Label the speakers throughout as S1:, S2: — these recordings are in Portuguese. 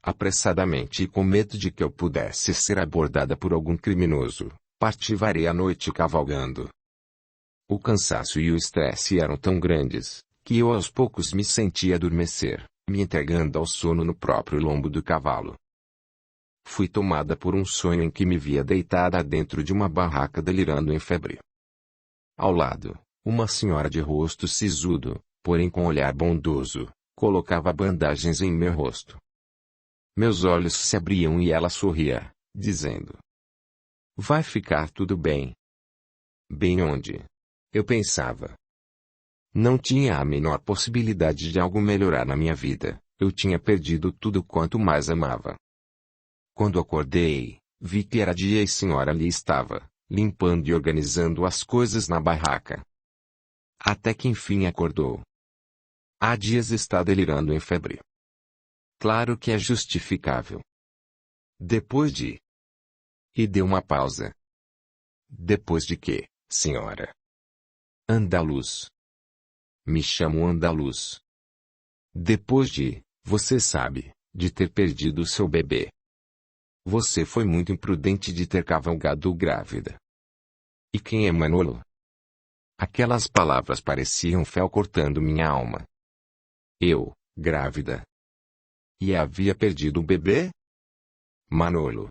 S1: apressadamente e com medo de que eu pudesse ser abordada por algum criminoso, parti varei a noite cavalgando. O cansaço e o estresse eram tão grandes, que eu aos poucos me sentia adormecer, me entregando ao sono no próprio lombo do cavalo. Fui tomada por um sonho em que me via deitada dentro de uma barraca delirando em febre. Ao lado, uma senhora de rosto sisudo, porém com olhar bondoso, colocava bandagens em meu rosto. Meus olhos se abriam e ela sorria, dizendo: "Vai ficar tudo bem." Bem onde? Eu pensava. Não tinha a menor possibilidade de algo melhorar na minha vida, eu tinha perdido tudo quanto mais amava. Quando acordei, vi que era dia e a senhora ali estava, limpando e organizando as coisas na barraca. Até que enfim acordou. Há dias está delirando em febre. Claro que é justificável. Depois de... E deu uma pausa. Depois de quê, senhora? Andaluz. Me chamo Andaluz. Depois de, você sabe, de ter perdido seu bebê. Você foi muito imprudente de ter cavalgado grávida. E quem é Manolo? Aquelas palavras pareciam fel cortando minha alma. Eu, grávida. E havia perdido o bebê? Manolo.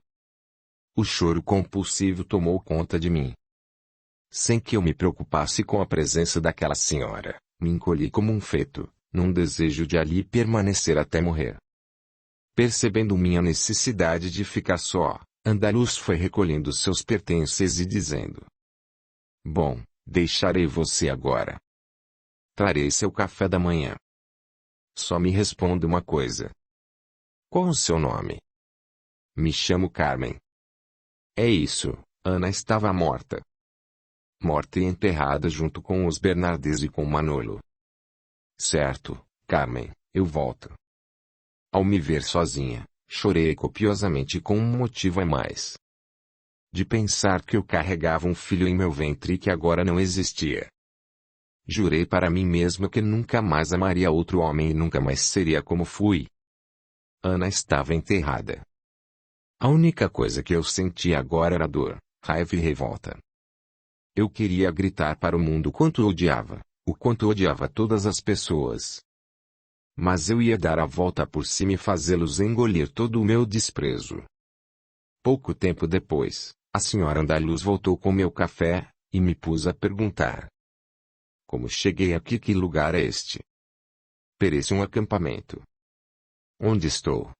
S1: O choro compulsivo tomou conta de mim. Sem que eu me preocupasse com a presença daquela senhora, me encolhi como um feto, num desejo de ali permanecer até morrer. Percebendo minha necessidade de ficar só, Andaluz foi recolhendo seus pertences e dizendo: "Bom, deixarei você agora. Trarei seu café da manhã. Só me responda uma coisa. Qual o seu nome?" "Me chamo Carmen." É isso, Ana estava morta. Morta e enterrada junto com os Bernardes e com Manolo. Certo, Carmen, eu volto. Ao me ver sozinha, chorei copiosamente com um motivo a mais. De pensar que eu carregava um filho em meu ventre e que agora não existia. Jurei para mim mesma que nunca mais amaria outro homem e nunca mais seria como fui. Ana estava enterrada. A única coisa que eu sentia agora era dor, raiva e revolta. Eu queria gritar para o mundo o quanto odiava todas as pessoas. Mas eu ia dar a volta por cima e fazê-los engolir todo o meu desprezo. Pouco tempo depois, a senhora Andaluz voltou com meu café, e me pus a perguntar: "Como cheguei aqui? Que lugar é este?" "Parece um acampamento." "Onde estou?"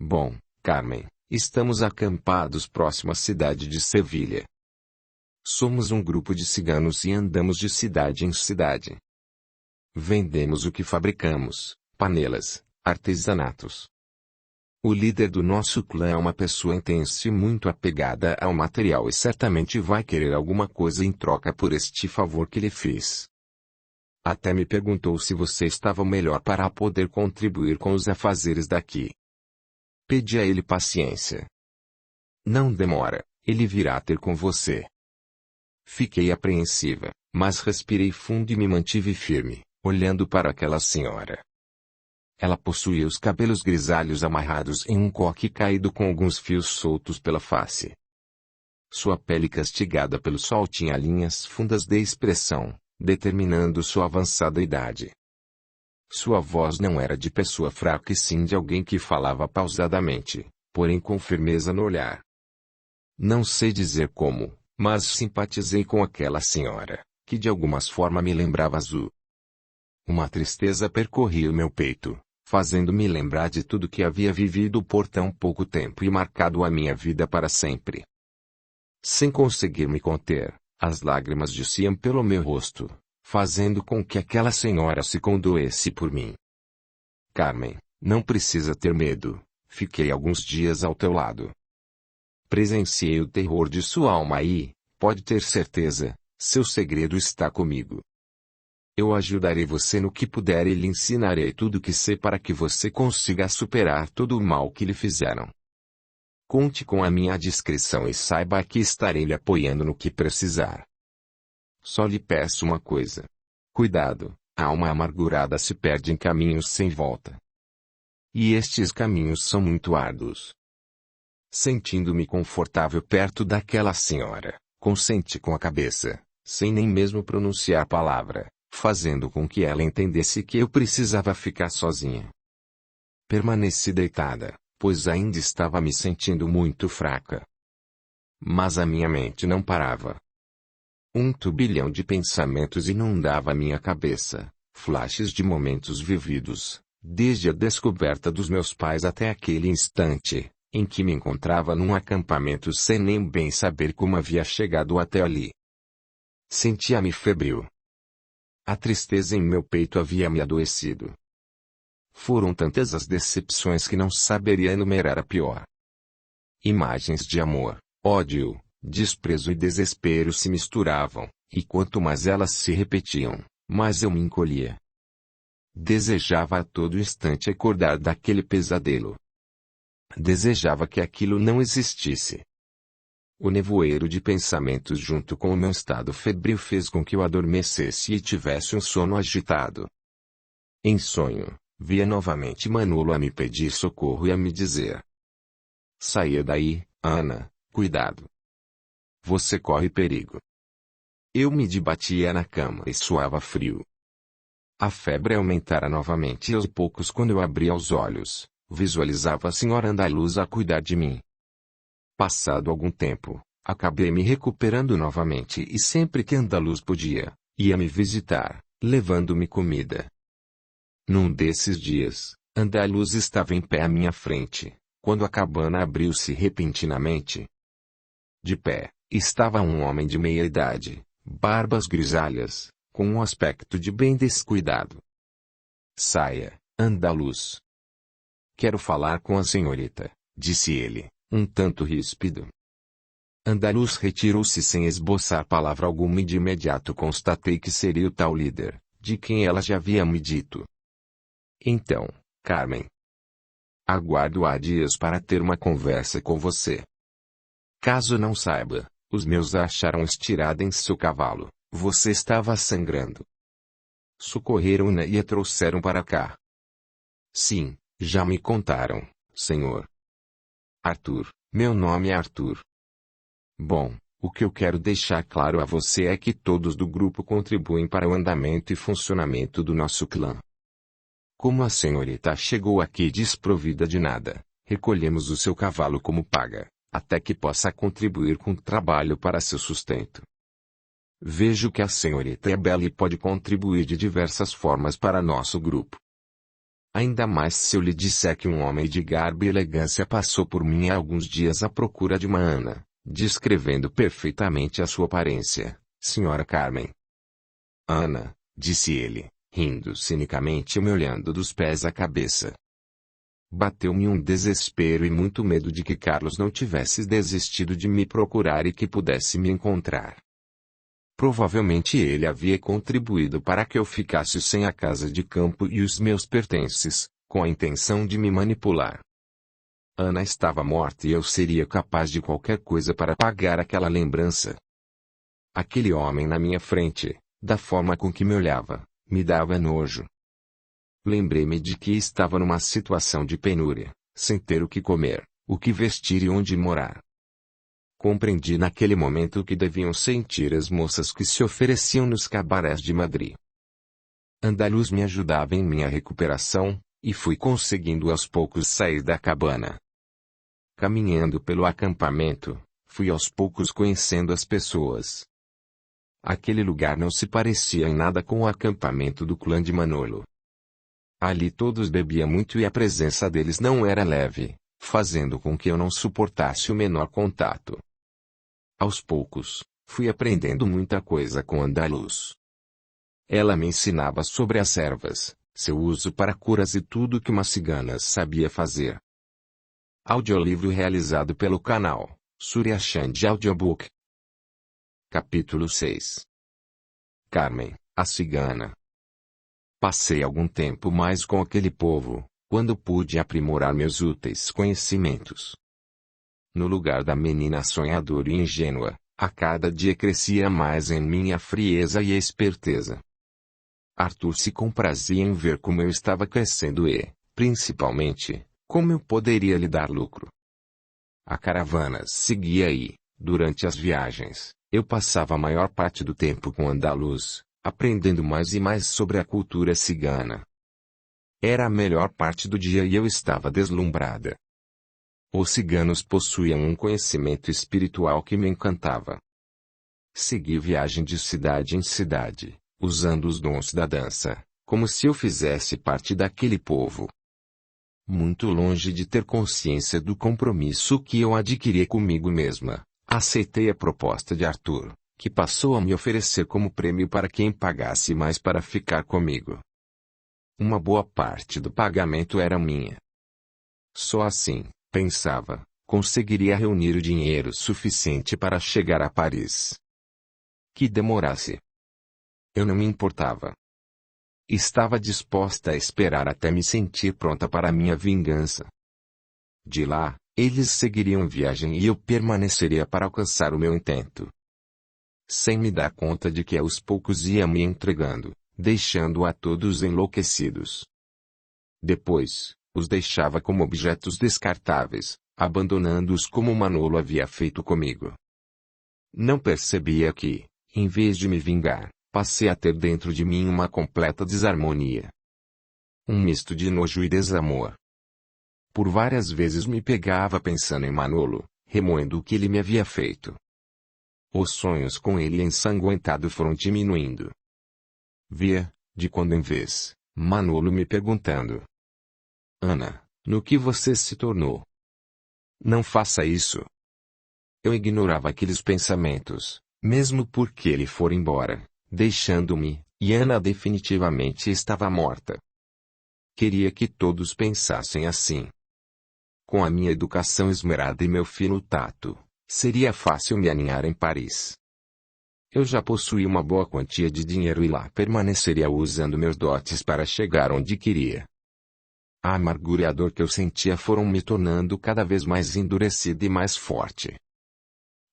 S1: "Bom, Carmen, estamos acampados próximo à cidade de Sevilha. Somos um grupo de ciganos e andamos de cidade em cidade. Vendemos o que fabricamos, panelas, artesanatos. O líder do nosso clã é uma pessoa intensa e muito apegada ao material e certamente vai querer alguma coisa em troca por este favor que lhe fiz. Até me perguntou se você estava melhor para poder contribuir com os afazeres daqui. Pedi a ele paciência. Não demora, ele virá ter com você." Fiquei apreensiva, mas respirei fundo e me mantive firme, olhando para aquela senhora. Ela possuía os cabelos grisalhos amarrados em um coque caído com alguns fios soltos pela face. Sua pele castigada pelo sol tinha linhas fundas de expressão, determinando sua avançada idade. Sua voz não era de pessoa fraca e sim de alguém que falava pausadamente, porém com firmeza no olhar. Não sei dizer como, mas simpatizei com aquela senhora, que de alguma forma me lembrava Azul. Uma tristeza percorria o meu peito, fazendo-me lembrar de tudo que havia vivido por tão pouco tempo e marcado a minha vida para sempre. Sem conseguir me conter, as lágrimas desciam pelo meu rosto, fazendo com que aquela senhora se condoesse por mim. "Carmen, não precisa ter medo, fiquei alguns dias ao teu lado. Presenciei o terror de sua alma e, pode ter certeza, seu segredo está comigo. Eu ajudarei você no que puder e lhe ensinarei tudo o que sei para que você consiga superar todo o mal que lhe fizeram. Conte com a minha discrição e saiba que estarei lhe apoiando no que precisar. Só lhe peço uma coisa. Cuidado, a alma amargurada se perde em caminhos sem volta." e estes caminhos são muito árduos. Sentindo-me confortável perto daquela senhora, consenti com a cabeça, sem nem mesmo pronunciar palavra, fazendo com que ela entendesse que eu precisava ficar sozinha. Permaneci deitada, pois ainda estava me sentindo muito fraca. Mas a minha mente não parava. Um turbilhão de pensamentos inundava minha cabeça, flashes de momentos vividos, desde a descoberta dos meus pais até aquele instante, em que me encontrava num acampamento sem nem bem saber como havia chegado até ali. Sentia-me febril. A tristeza em meu peito havia me adoecido. Foram tantas as decepções que não saberia enumerar a pior. Imagens de amor, ódio, desprezo e desespero se misturavam, e quanto mais elas se repetiam, mais eu me encolhia. Desejava a todo instante acordar daquele pesadelo. Desejava que aquilo não existisse. O nevoeiro de pensamentos junto com o meu estado febril fez com que eu adormecesse e tivesse um sono agitado. Em sonho, via novamente Manolo a me pedir socorro e a me dizer: "Saia daí, Ana, cuidado. Você corre perigo." Eu me debatia na cama e suava frio. A febre aumentara novamente e aos poucos quando eu abria os olhos, visualizava a senhora andaluza a cuidar de mim. Passado algum tempo, acabei me recuperando novamente e sempre que Andaluz podia, ia me visitar, levando-me comida. Num desses dias, Andaluz estava em pé à minha frente, quando a cabana abriu-se repentinamente. De pé, estava um homem de meia idade, barbas grisalhas, com um aspecto de bem descuidado. "Saia, Andaluz. Quero falar com a senhorita", disse ele, um tanto ríspido. Andaluz retirou-se sem esboçar palavra alguma e de imediato constatei que seria o tal líder, de quem ela já havia me dito. "Então, Carmen. Aguardo há dias para ter uma conversa com você. Caso não saiba, os meus a acharam estirada em seu cavalo, você estava sangrando. Socorreram-na e a trouxeram para cá." "Sim, já me contaram, senhor." "Arthur, meu nome é Arthur." "Bom, o que eu quero deixar claro a você é que todos do grupo contribuem para o andamento e funcionamento do nosso clã. Como a senhorita chegou aqui desprovida de nada, recolhemos o seu cavalo como paga, até que possa contribuir com trabalho para seu sustento. Vejo que a senhorita é bela e pode contribuir de diversas formas para nosso grupo. Ainda mais se eu lhe disser que um homem de garbo e elegância passou por mim há alguns dias à procura de uma Ana, descrevendo perfeitamente a sua aparência, senhora Carmen." "Ana", disse ele, rindo cinicamente e me olhando dos pés à cabeça. Bateu-me um desespero e muito medo de que Carlos não tivesse desistido de me procurar e que pudesse me encontrar. Provavelmente ele havia contribuído para que eu ficasse sem a casa de campo e os meus pertences, com a intenção de me manipular. Ana estava morta e eu seria capaz de qualquer coisa para apagar aquela lembrança. Aquele homem na minha frente, da forma com que me olhava, me dava nojo. Lembrei-me de que estava numa situação de penúria, sem ter o que comer, o que vestir e onde morar. Compreendi naquele momento o que deviam sentir as moças que se ofereciam nos cabarés de Madrid. Andaluz me ajudava em minha recuperação, e fui conseguindo aos poucos sair da cabana. Caminhando pelo acampamento, fui aos poucos conhecendo as pessoas. Aquele lugar não se parecia em nada com o acampamento do clã de Manolo. Ali todos bebiam muito e a presença deles não era leve, fazendo com que eu não suportasse o menor contato. Aos poucos, fui aprendendo muita coisa com Andaluz. Ela me ensinava sobre as ervas, seu uso para curas e tudo que uma cigana sabia fazer. Audiolivro realizado pelo canal Surya Chand Audiobook. Capítulo 6. Carmen, a cigana. Passei algum tempo mais com aquele povo, quando pude aprimorar meus úteis conhecimentos. No lugar da menina sonhadora e ingênua, a cada dia crescia mais em mim a frieza e a esperteza. Arthur se comprazia em ver como eu estava crescendo e, principalmente, como eu poderia lhe dar lucro. A caravana seguia aí. Durante as viagens, eu passava a maior parte do tempo com andaluz, aprendendo mais e mais sobre a cultura cigana. Era a melhor parte do dia e eu estava deslumbrada. Os ciganos possuíam um conhecimento espiritual que me encantava. Segui viagem de cidade em cidade, usando os dons da dança, como se eu fizesse parte daquele povo. Muito longe de ter consciência do compromisso que eu adquiria comigo mesma, aceitei a proposta de Arthur, que passou a me oferecer como prêmio para quem pagasse mais para ficar comigo. Uma boa parte do pagamento era minha. Só assim, pensava, conseguiria reunir o dinheiro suficiente para chegar a Paris. Que demorasse. Eu não me importava. Estava disposta a esperar até me sentir pronta para minha vingança. De lá, eles seguiriam viagem e eu permaneceria para alcançar o meu intento. Sem me dar conta de que aos poucos ia me entregando, deixando a todos enlouquecidos. Depois, os deixava como objetos descartáveis, abandonando-os como Manolo havia feito comigo. Não percebia que, em vez de me vingar, passei a ter dentro de mim uma completa desarmonia. Um misto de nojo e desamor. Por várias vezes me pegava pensando em Manolo, remoendo o que ele me havia feito. Os sonhos com ele ensanguentado foram diminuindo. Via, de quando em vez, Manolo me perguntando: Ana, no que você se tornou? Não faça isso. Eu ignorava aqueles pensamentos, mesmo porque ele fora embora, deixando-me, e Ana definitivamente estava morta. Queria que todos pensassem assim. Com a minha educação esmerada e meu fino tato, seria fácil me aninhar em Paris. Eu já possuía uma boa quantia de dinheiro e lá permaneceria usando meus dotes para chegar onde queria. A amargura e a dor que eu sentia foram me tornando cada vez mais endurecida e mais forte.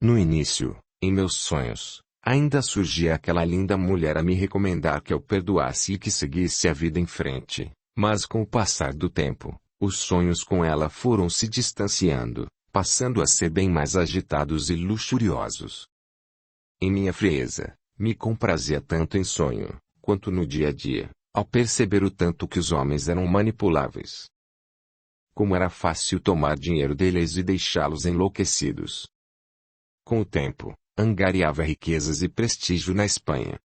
S1: No início, em meus sonhos, ainda surgia aquela linda mulher a me recomendar que eu perdoasse e que seguisse a vida em frente, mas com o passar do tempo, os sonhos com ela foram se distanciando, passando a ser bem mais agitados e luxuriosos. Em minha frieza, me comprazia tanto em sonho, quanto no dia a dia, ao perceber o tanto que os homens eram manipuláveis. Como era fácil tomar dinheiro deles e deixá-los enlouquecidos. Com o tempo, angariava riquezas e prestígio na Espanha.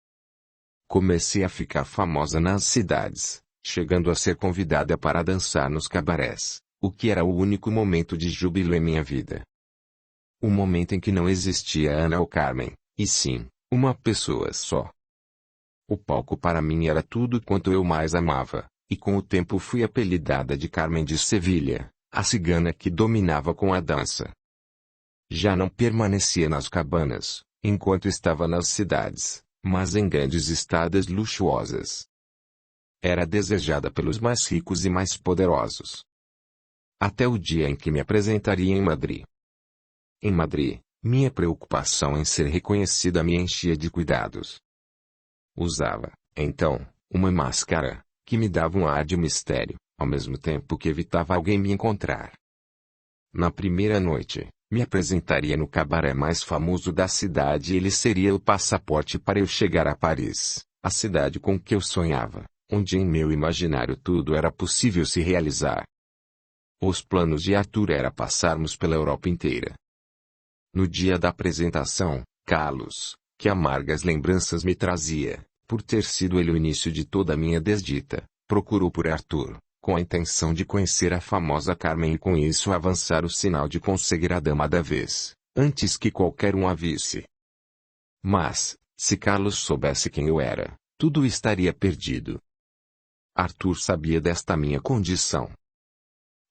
S1: Comecei a ficar famosa nas cidades, chegando a ser convidada para dançar nos cabarés, o que era o único momento de júbilo em minha vida. O momento em que não existia Ana ou Carmen, e sim, uma pessoa só. O palco para mim era tudo quanto eu mais amava, e com o tempo fui apelidada de Carmen de Sevilha, a cigana que dominava com a dança. Já não permanecia nas cabanas, enquanto estava nas cidades, mas em grandes estadas luxuosas. Era desejada pelos mais ricos e mais poderosos. Até o dia em que me apresentaria em Madrid. Em Madrid, minha preocupação em ser reconhecida me enchia de cuidados. Usava, então, uma máscara, que me dava um ar de mistério, ao mesmo tempo que evitava alguém me encontrar. Na primeira noite, me apresentaria no cabaré mais famoso da cidade e ele seria o passaporte para eu chegar a Paris, a cidade com que eu sonhava, onde em meu imaginário tudo era possível se realizar. Os planos de Arthur era passarmos pela Europa inteira. No dia da apresentação, Carlos, que amargas lembranças me trazia, por ter sido ele o início de toda a minha desdita, procurou por Arthur, com a intenção de conhecer a famosa Carmen e com isso avançar o sinal de conseguir a dama da vez, antes que qualquer um a visse. Mas, se Carlos soubesse quem eu era, tudo estaria perdido. Arthur sabia desta minha condição.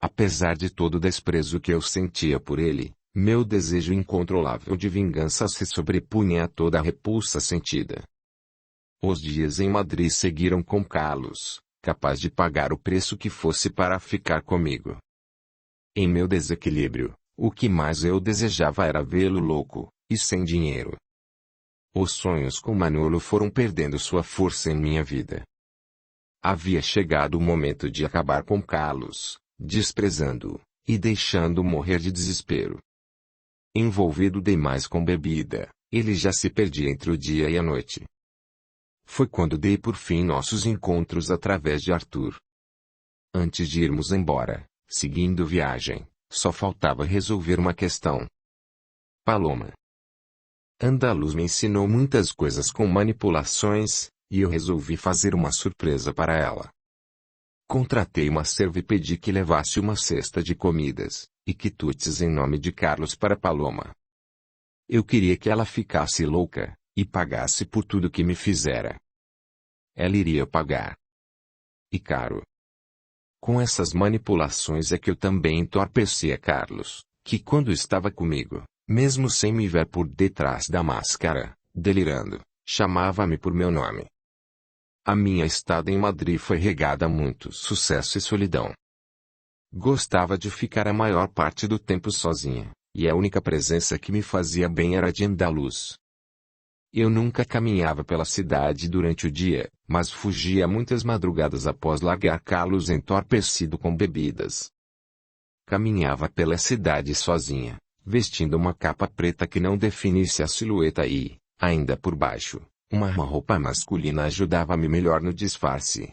S1: Apesar de todo o desprezo que eu sentia por ele, meu desejo incontrolável de vingança se sobrepunha a toda a repulsa sentida. Os dias em Madrid seguiram com Carlos, capaz de pagar o preço que fosse para ficar comigo. Em meu desequilíbrio, o que mais eu desejava era vê-lo louco, e sem dinheiro. Os sonhos com Manolo foram perdendo sua força em minha vida. Havia chegado o momento de acabar com Carlos, desprezando-o, e deixando-o morrer de desespero. Envolvido demais com bebida, ele já se perdia entre o dia e a noite. Foi quando dei por fim nossos encontros através de Arthur. Antes de irmos embora, seguindo viagem, só faltava resolver uma questão. Paloma. Andaluz me ensinou muitas coisas com manipulações, e eu resolvi fazer uma surpresa para ela. Contratei uma serva e pedi que levasse uma cesta de comidas, e quitutes em nome de Carlos para Paloma. Eu queria que ela ficasse louca, e pagasse por tudo que me fizera. Ela iria pagar. E caro. Com essas manipulações é que eu também entorpecia Carlos, que quando estava comigo, mesmo sem me ver por detrás da máscara, delirando, chamava-me por meu nome. A minha estada em Madrid foi regada a muito sucesso e solidão. Gostava de ficar a maior parte do tempo sozinha, e a única presença que me fazia bem era de Andaluz. Eu nunca caminhava pela cidade durante o dia, mas fugia muitas madrugadas após largar Carlos entorpecido com bebidas. Caminhava pela cidade sozinha, vestindo uma capa preta que não definisse a silhueta e, ainda por baixo, uma roupa masculina ajudava-me melhor no disfarce.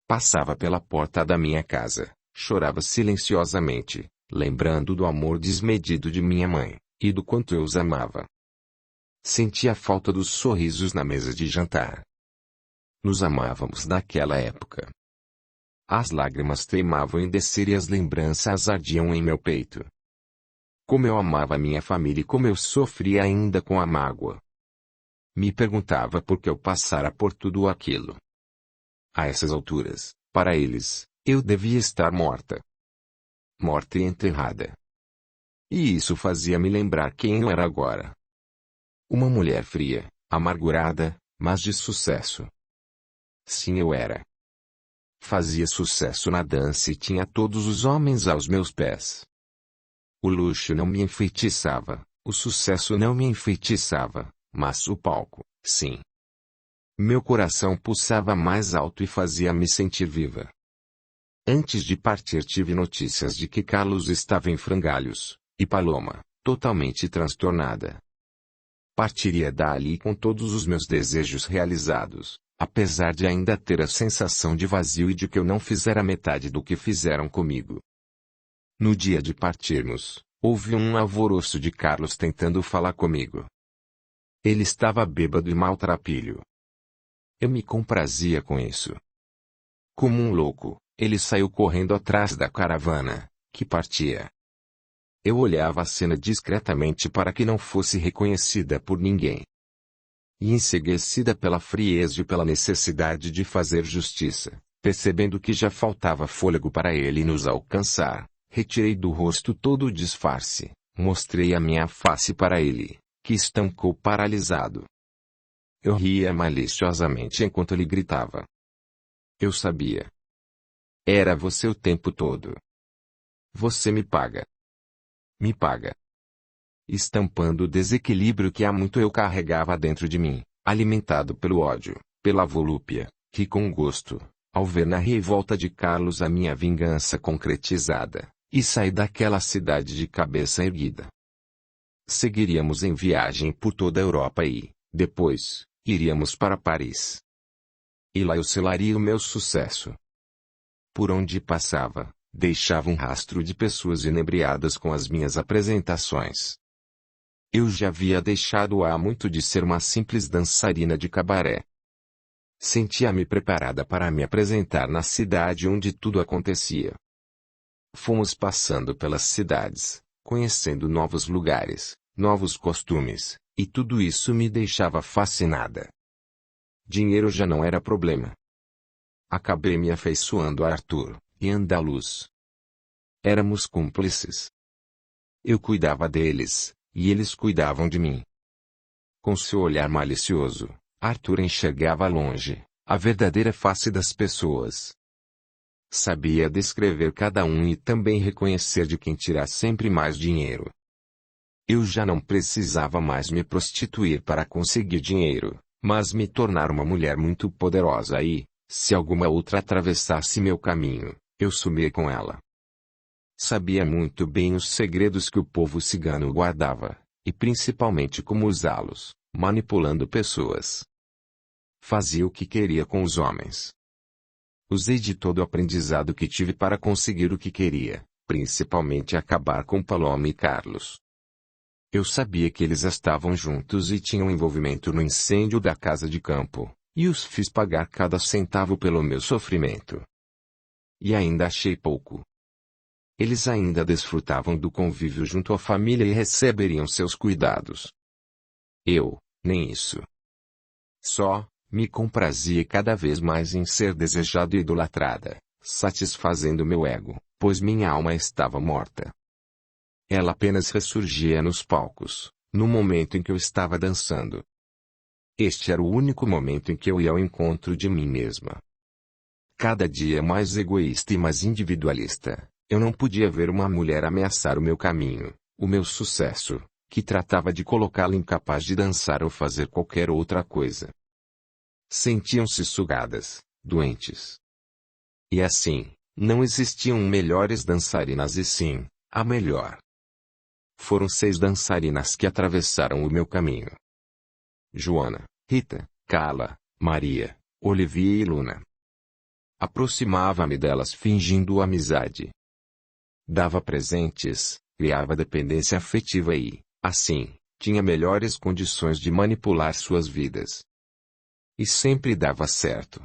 S1: Passava pela porta da minha casa, chorava silenciosamente, lembrando do amor desmedido de minha mãe, e do quanto eu os amava. Sentia a falta dos sorrisos na mesa de jantar. Nos amávamos naquela época. As lágrimas teimavam em descer e as lembranças ardiam em meu peito. Como eu amava minha família e como eu sofria ainda com a mágoa. Me perguntava por que eu passara por tudo aquilo. A essas alturas, para eles, eu devia estar morta. Morta e enterrada. E isso fazia-me lembrar quem eu era agora. Uma mulher fria, amargurada, mas de sucesso. Sim, eu era. Fazia sucesso na dança e tinha todos os homens aos meus pés. O luxo não me enfeitiçava, o sucesso não me enfeitiçava, mas o palco, sim. Meu coração pulsava mais alto e fazia-me sentir viva. Antes de partir tive notícias de que Carlos estava em frangalhos, e Paloma, totalmente transtornada. Partiria dali com todos os meus desejos realizados, apesar de ainda ter a sensação de vazio e de que eu não fizera metade do que fizeram comigo. No dia de partirmos, houve um alvoroço de Carlos tentando falar comigo. Ele estava bêbado e maltrapilho. Eu me comprazia com isso. Como um louco, ele saiu correndo atrás da caravana, que partia. Eu olhava a cena discretamente para que não fosse reconhecida por ninguém. E enseguecida pela frieza e pela necessidade de fazer justiça, percebendo que já faltava fôlego para ele nos alcançar, retirei do rosto todo o disfarce, mostrei a minha face para ele, que estancou paralisado. Eu ria maliciosamente enquanto ele gritava. Eu sabia. Era você o tempo todo. Você me paga. Me paga. Estampando o desequilíbrio que há muito eu carregava dentro de mim, alimentado pelo ódio, pela volúpia, que com gosto, ao ver na revolta de Carlos a minha vingança concretizada, e saí daquela cidade de cabeça erguida. Seguiríamos em viagem por toda a Europa e, depois, iríamos para Paris. E lá eu selaria o meu sucesso. Por onde passava, deixava um rastro de pessoas inebriadas com as minhas apresentações. Eu já havia deixado há muito de ser uma simples dançarina de cabaré. Sentia-me preparada para me apresentar na cidade onde tudo acontecia. Fomos passando pelas cidades, conhecendo novos lugares, novos costumes, e tudo isso me deixava fascinada. Dinheiro já não era problema. Acabei me afeiçoando a Arthur e Andaluz. Éramos cúmplices. Eu cuidava deles, e eles cuidavam de mim. Com seu olhar malicioso, Arthur enxergava longe a verdadeira face das pessoas. Sabia descrever cada um e também reconhecer de quem tirar sempre mais dinheiro. Eu já não precisava mais me prostituir para conseguir dinheiro, mas me tornar uma mulher muito poderosa e, Se alguma outra atravessasse meu caminho, eu sumia com ela. Sabia muito bem os segredos que o povo cigano guardava, e principalmente como usá-los, manipulando pessoas. Fazia o que queria com os homens. Usei de todo o aprendizado que tive para conseguir o que queria, principalmente acabar com Paloma e Carlos. Eu sabia que eles estavam juntos e tinham envolvimento no incêndio da casa de campo, e os fiz pagar cada centavo pelo meu sofrimento. E ainda achei pouco. Eles ainda desfrutavam do convívio junto à família e receberiam seus cuidados. Eu, nem isso. Só, me comprazia cada vez mais em ser desejado e idolatrada, satisfazendo meu ego, pois minha alma estava morta. Ela apenas ressurgia nos palcos, no momento em que eu estava dançando. Este era o único momento em que eu ia ao encontro de mim mesma. Cada dia mais egoísta e mais individualista, eu não podia ver uma mulher ameaçar o meu caminho, o meu sucesso, que tratava de colocá-la incapaz de dançar ou fazer qualquer outra coisa. Sentiam-se sugadas, doentes. E assim, não existiam melhores dançarinas e sim, a melhor. Foram 6 dançarinas que atravessaram o meu caminho. Joana, Rita, Carla, Maria, Olivia e Luna. Aproximava-me delas fingindo amizade. Dava presentes, criava dependência afetiva e, assim, tinha melhores condições de manipular suas vidas. E sempre dava certo.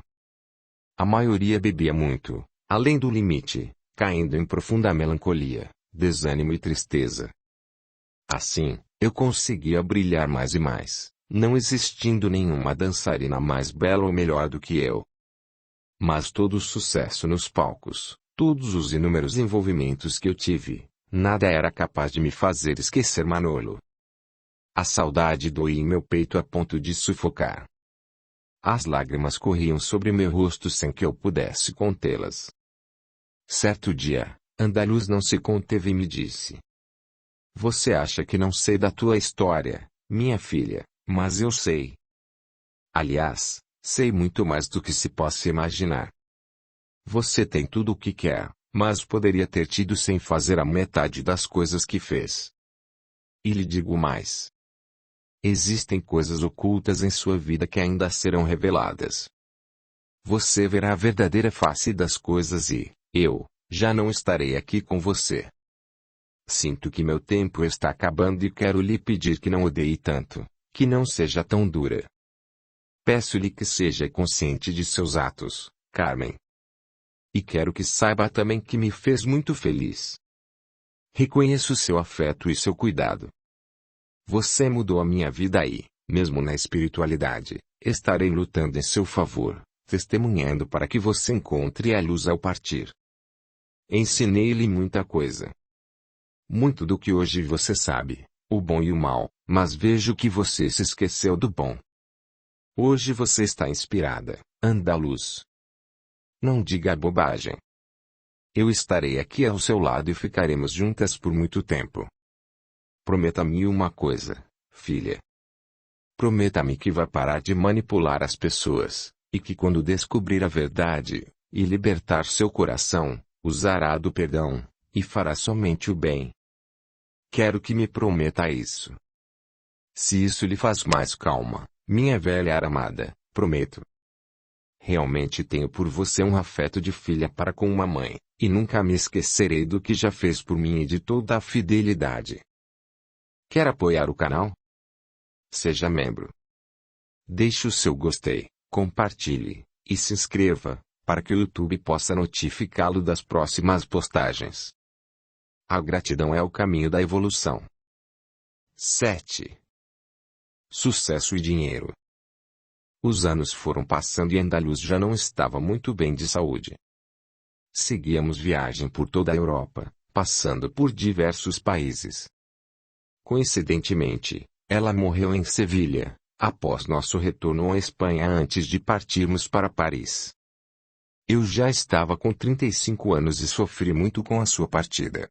S1: A maioria bebia muito, além do limite, caindo em profunda melancolia, desânimo e tristeza. Assim, eu conseguia brilhar mais e mais, não existindo nenhuma dançarina mais bela ou melhor do que eu. Mas todo o sucesso nos palcos, todos os inúmeros envolvimentos que eu tive, nada era capaz de me fazer esquecer Manolo. A saudade doía em meu peito a ponto de sufocar. As lágrimas corriam sobre meu rosto sem que eu pudesse contê-las. Certo dia, Andaluz não se conteve e me disse: "Você acha que não sei da tua história, minha filha, mas eu sei. Aliás, sei muito mais do que se possa imaginar. Você tem tudo o que quer, mas poderia ter tido sem fazer a metade das coisas que fez. E lhe digo mais. Existem coisas ocultas em sua vida que ainda serão reveladas. Você verá a verdadeira face das coisas e, eu, já não estarei aqui com você. Sinto que meu tempo está acabando e quero lhe pedir que não odeie tanto, que não seja tão dura. Peço-lhe que seja consciente de seus atos, Carmen. E quero que saiba também que me fez muito feliz. Reconheço seu afeto e seu cuidado. Você mudou a minha vida e, mesmo na espiritualidade, estarei lutando em seu favor, testemunhando para que você encontre a luz ao partir. Ensinei-lhe muita coisa. Muito do que hoje você sabe, o bom e o mal, mas vejo que você se esqueceu do bom. Hoje você está inspirada, Andaluz. Não diga bobagem. Eu estarei aqui ao seu lado e ficaremos juntas por muito tempo. Prometa-me uma coisa, filha. Prometa-me que vai parar de manipular as pessoas, e que quando descobrir a verdade, e libertar seu coração, usará do perdão, e fará somente o bem. Quero que me prometa isso. Se isso lhe faz mais calma, minha velha amada, prometo. Realmente tenho por você um afeto de filha para com uma mãe, e nunca me esquecerei do que já fez por mim e de toda a fidelidade. Quer apoiar o canal? Seja membro. Deixe o seu gostei, compartilhe, e se inscreva, para que o YouTube possa notificá-lo das próximas postagens. A gratidão é o caminho da evolução. 7. Sucesso e dinheiro. Os anos foram passando e Andaluz já não estava muito bem de saúde. Seguíamos viagem por toda a Europa, passando por diversos países. Coincidentemente, ela morreu em Sevilha, após nosso retorno à Espanha antes de partirmos para Paris. Eu já estava com 35 anos e sofri muito com a sua partida.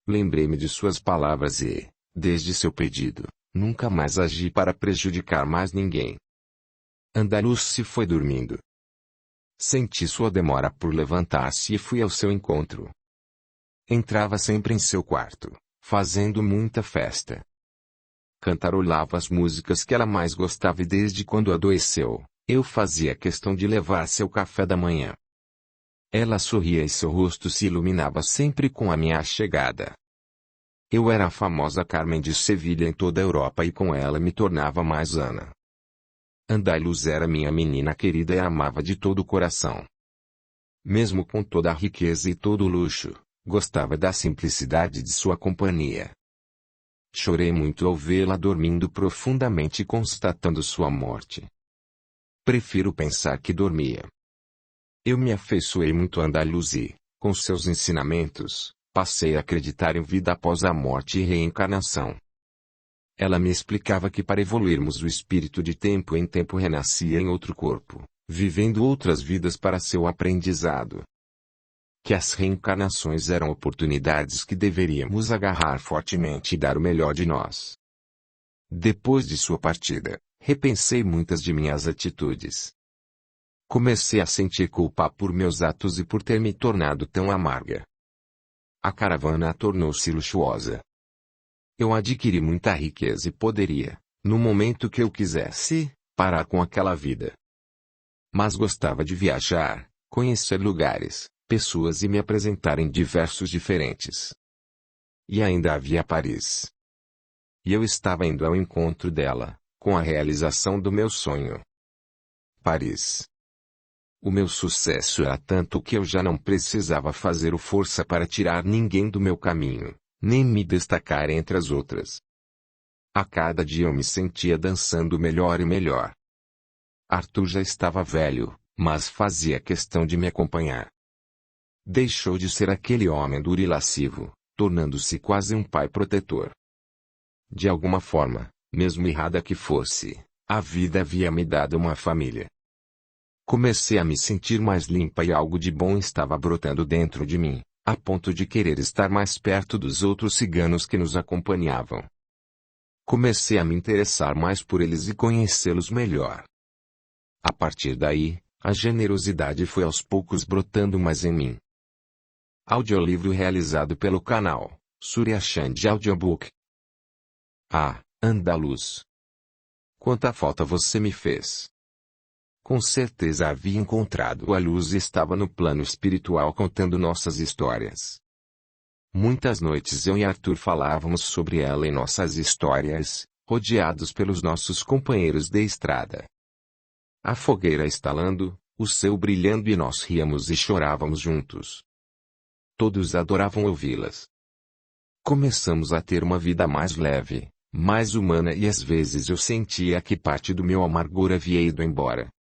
S1: Lembrei-me de suas palavras e, desde seu pedido, nunca mais agi para prejudicar mais ninguém. Andaluz se foi dormindo. Senti sua demora por levantar-se e fui ao seu encontro. Entrava sempre em seu quarto, fazendo muita festa. Cantarolava as músicas que ela mais gostava e desde quando adoeceu, eu fazia questão de levar seu café da manhã. Ela sorria e seu rosto se iluminava sempre com a minha chegada. Eu era a famosa Carmen de Sevilha em toda a Europa e com ela me tornava mais Ana. Andaluz era minha menina querida e a amava de todo o coração. Mesmo com toda a riqueza e todo o luxo, gostava da simplicidade de sua companhia. Chorei muito ao vê-la dormindo profundamente e constatando sua morte. Prefiro pensar que dormia. Eu me afeiçoei muito a Andaluz e, com seus ensinamentos, passei a acreditar em vida após a morte e reencarnação. Ela me explicava que para evoluirmos o espírito de tempo em tempo renascia em outro corpo, vivendo outras vidas para seu aprendizado. Que as reencarnações eram oportunidades que deveríamos agarrar fortemente e dar o melhor de nós. Depois de sua partida, repensei muitas de minhas atitudes. Comecei a sentir culpa por meus atos e por ter me tornado tão amarga. A caravana tornou-se luxuosa. Eu adquiri muita riqueza e poderia, no momento que eu quisesse, parar com aquela vida. Mas gostava de viajar, conhecer lugares, pessoas e me apresentar em diversos diferentes. E ainda havia Paris. E eu estava indo ao encontro dela, com a realização do meu sonho. Paris. O meu sucesso era tanto que eu já não precisava fazer força para tirar ninguém do meu caminho, nem me destacar entre as outras. A cada dia eu me sentia dançando melhor e melhor. Arthur já estava velho, mas fazia questão de me acompanhar. Deixou de ser aquele homem duro e lascivo, tornando-se quase um pai protetor. De alguma forma, mesmo errada que fosse, a vida havia me dado uma família. Comecei a me sentir mais limpa e algo de bom estava brotando dentro de mim, a ponto de querer estar mais perto dos outros ciganos que nos acompanhavam. Comecei a me interessar mais por eles e conhecê-los melhor. A partir daí, a generosidade foi aos poucos brotando mais em mim. Audiolivro realizado pelo canal Surya Chand Audiobook. Ah, Andaluz! Quanta falta você me fez! Com certeza havia encontrado a luz e estava no plano espiritual contando nossas histórias. Muitas noites eu e Arthur falávamos sobre ela em nossas histórias, rodeados pelos nossos companheiros de estrada. A fogueira estalando, o céu brilhando e nós ríamos e chorávamos juntos. Todos adoravam ouvi-las. Começamos a ter uma vida mais leve, mais humana e às vezes eu sentia que parte do meu amargor havia ido embora.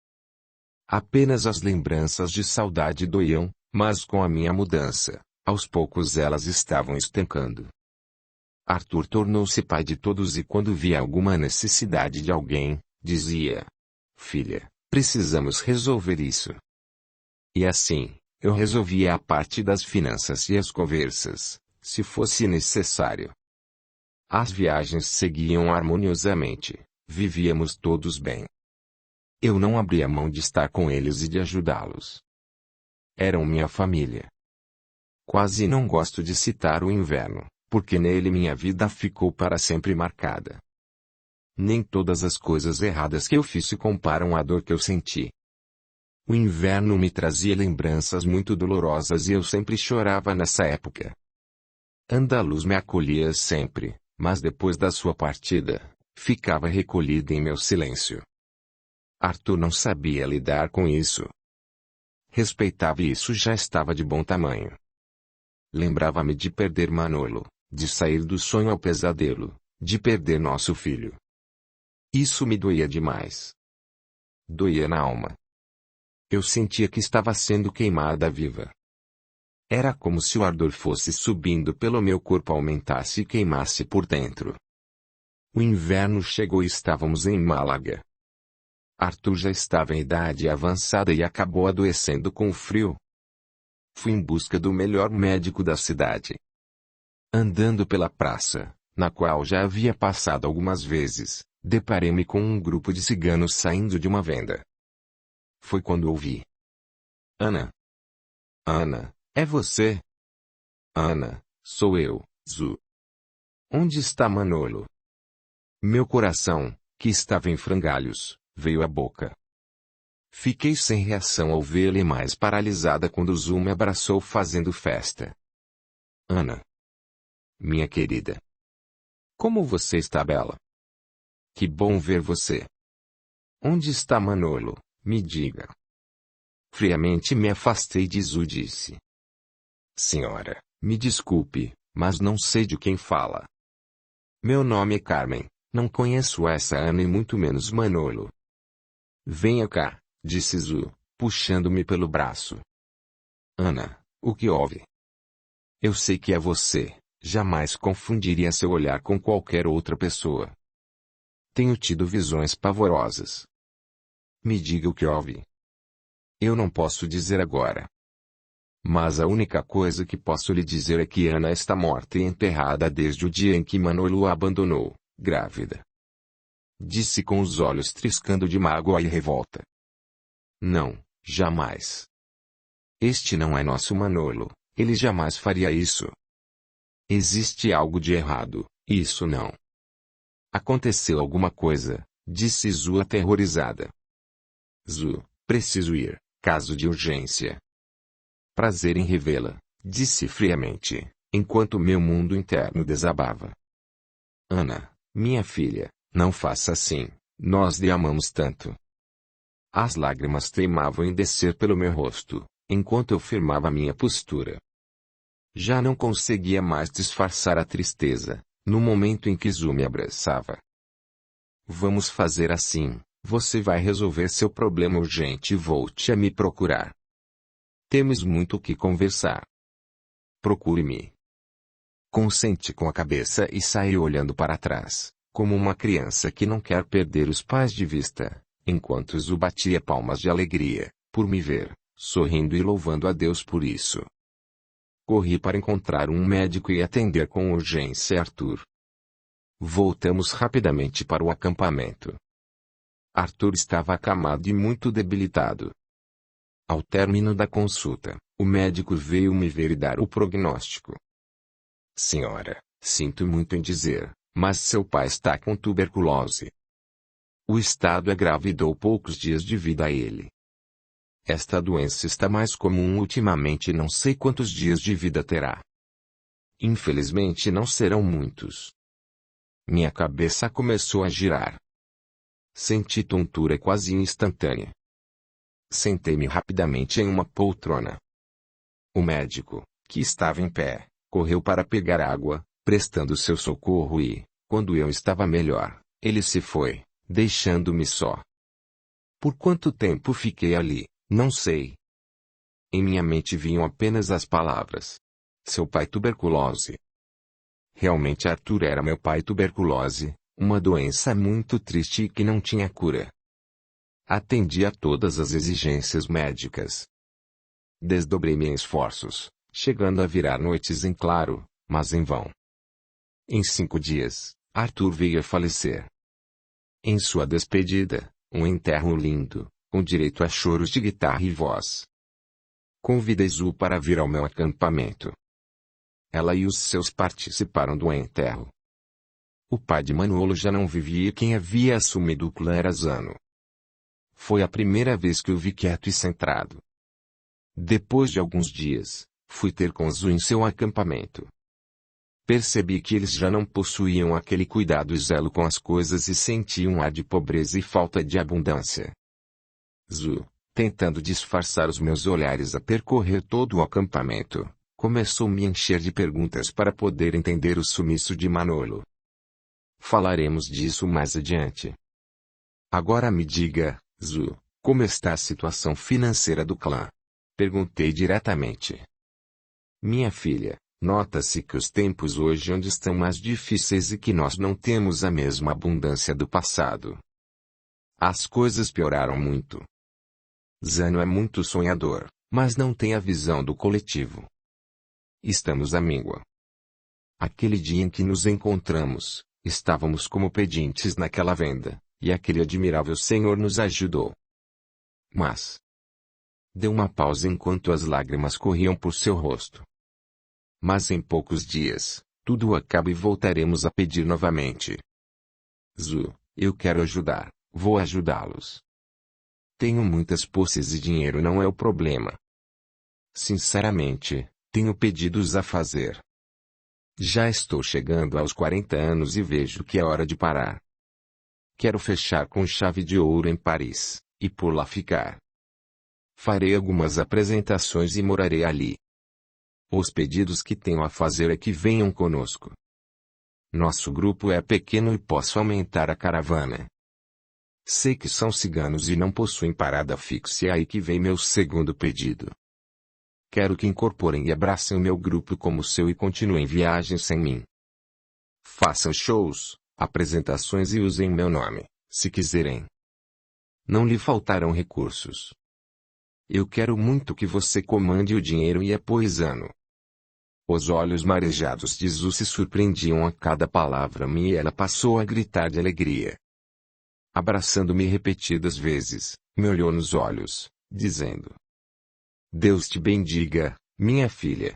S1: Apenas as lembranças de saudade doíam, mas com a minha mudança, aos poucos elas estavam estancando. Arthur tornou-se pai de todos e quando via alguma necessidade de alguém, dizia: "Filha, precisamos resolver isso." E assim, eu resolvia a parte das finanças e as conversas, se fosse necessário. As viagens seguiam harmoniosamente, vivíamos todos bem. Eu não abria mão de estar com eles e de ajudá-los. Eram minha família. Quase não gosto de citar o inverno, porque nele minha vida ficou para sempre marcada. Nem todas as coisas erradas que eu fiz se comparam à dor que eu senti. O inverno me trazia lembranças muito dolorosas e eu sempre chorava nessa época. Andaluz me acolhia sempre, mas depois da sua partida, ficava recolhida em meu silêncio. Arthur não sabia lidar com isso. Respeitava e isso já estava de bom tamanho. Lembrava-me de perder Manolo, de sair do sonho ao pesadelo, de perder nosso filho. Isso me doía demais. Doía na alma. Eu sentia que estava sendo queimada viva. Era como se o ardor fosse subindo pelo meu corpo, aumentasse e queimasse por dentro. O inverno chegou e estávamos em Málaga. Arthur já estava em idade avançada e acabou adoecendo com o frio. Fui em busca do melhor médico da cidade. Andando pela praça, na qual já havia passado algumas vezes, deparei-me com um grupo de ciganos saindo de uma venda. Foi quando ouvi: Ana. Ana, é você? Ana, sou eu, Zu. Onde está Manolo? Meu coração, que estava em frangalhos, veio à boca. Fiquei sem reação ao vê-la e mais paralisada quando Zu me abraçou fazendo festa. Ana. Minha querida. Como você está bela? Que bom ver você. Onde está Manolo, me diga. Friamente me afastei de Zu e disse. Senhora, me desculpe, mas não sei de quem fala. Meu nome é Carmen, não conheço essa Ana e muito menos Manolo. Venha cá, disse Zu, puxando-me pelo braço. Ana, o que houve? Eu sei que é você, jamais confundiria seu olhar com qualquer outra pessoa. Tenho tido visões pavorosas. Me diga o que houve. Eu não posso dizer agora. Mas a única coisa que posso lhe dizer é que Ana está morta e enterrada desde o dia em que Manolo a abandonou, grávida. Disse com os olhos triscando de mágoa e revolta. Não, jamais. Este não é nosso Manolo, ele jamais faria isso. Existe algo de errado, isso não. Aconteceu alguma coisa, disse Zu aterrorizada. Zu, preciso ir, caso de urgência. Prazer em revê-la, disse friamente, enquanto meu mundo interno desabava. Ana, minha filha, não faça assim, nós lhe amamos tanto. As lágrimas teimavam em descer pelo meu rosto, enquanto eu firmava minha postura. Já não conseguia mais disfarçar a tristeza, no momento em que Zu me abraçava. Vamos fazer assim, você vai resolver seu problema urgente e volte a me procurar. Temos muito o que conversar. Procure-me. Consenti com a cabeça e saí olhando para trás, como uma criança que não quer perder os pais de vista, enquanto Zu batia palmas de alegria, por me ver, sorrindo e louvando a Deus por isso. Corri para encontrar um médico e atender com urgência Arthur. Voltamos rapidamente para o acampamento. Arthur estava acamado e muito debilitado. Ao término da consulta, o médico veio me ver e dar o prognóstico. Senhora, sinto muito em dizer, mas seu pai está com tuberculose. O estado é grave e dou poucos dias de vida a ele. Esta doença está mais comum ultimamente e não sei quantos dias de vida terá. Infelizmente não serão muitos. Minha cabeça começou a girar. Senti tontura quase instantânea. Sentei-me rapidamente em uma poltrona. O médico, que estava em pé, correu para pegar água, prestando seu socorro e, quando eu estava melhor, ele se foi, deixando-me só. Por quanto tempo fiquei ali, não sei. Em minha mente vinham apenas as palavras. Seu pai tuberculose. Realmente Arthur era meu pai tuberculose, uma doença muito triste e que não tinha cura. Atendi a todas as exigências médicas. Desdobrei-me em esforços, chegando a virar noites em claro, mas em vão. Em 5 dias, Arthur veio a falecer. Em sua despedida, um enterro lindo, com direito a choros de guitarra e voz. Convidei Zu para vir ao meu acampamento. Ela e os seus participaram do enterro. O pai de Manolo já não vivia e quem havia assumido o clã era Zano. Foi a primeira vez que o vi quieto e centrado. Depois de alguns dias, fui ter com Zu em seu acampamento. Percebi que eles já não possuíam aquele cuidado e zelo com as coisas e senti um ar de pobreza e falta de abundância. Zu, tentando disfarçar os meus olhares a percorrer todo o acampamento, começou a me encher de perguntas para poder entender o sumiço de Manolo. Falaremos disso mais adiante. Agora me diga, Zu, como está a situação financeira do clã? Perguntei diretamente. Minha filha, nota-se que os tempos hoje onde estão mais difíceis e que nós não temos a mesma abundância do passado. As coisas pioraram muito. Zano é muito sonhador, mas não tem a visão do coletivo. Estamos à míngua. Aquele dia em que nos encontramos, estávamos como pedintes naquela venda, e aquele admirável Senhor nos ajudou. Mas Deu uma pausa enquanto as lágrimas corriam por seu rosto. Mas em poucos dias, tudo acaba e voltaremos a pedir novamente. Zu, eu quero ajudar, vou ajudá-los. Tenho muitas posses e dinheiro não é o problema. Sinceramente, tenho pedidos a fazer. Já estou chegando aos 40 anos e vejo que é hora de parar. Quero fechar com chave de ouro em Paris, e por lá ficar. Farei algumas apresentações e morarei ali. Os pedidos que tenho a fazer é que venham conosco. Nosso grupo é pequeno e posso aumentar a caravana. Sei que são ciganos e não possuem parada fixa, e é aí que vem meu segundo pedido. Quero que incorporem e abracem o meu grupo como seu e continuem viagens sem mim. Façam shows, apresentações e usem meu nome, se quiserem. Não lhe faltarão recursos. Eu quero muito que você comande o dinheiro e a poesano. Os olhos marejados de Zu se surpreendiam a cada palavra minha e ela passou a gritar de alegria. Abraçando-me repetidas vezes, me olhou nos olhos, dizendo: Deus te bendiga, minha filha.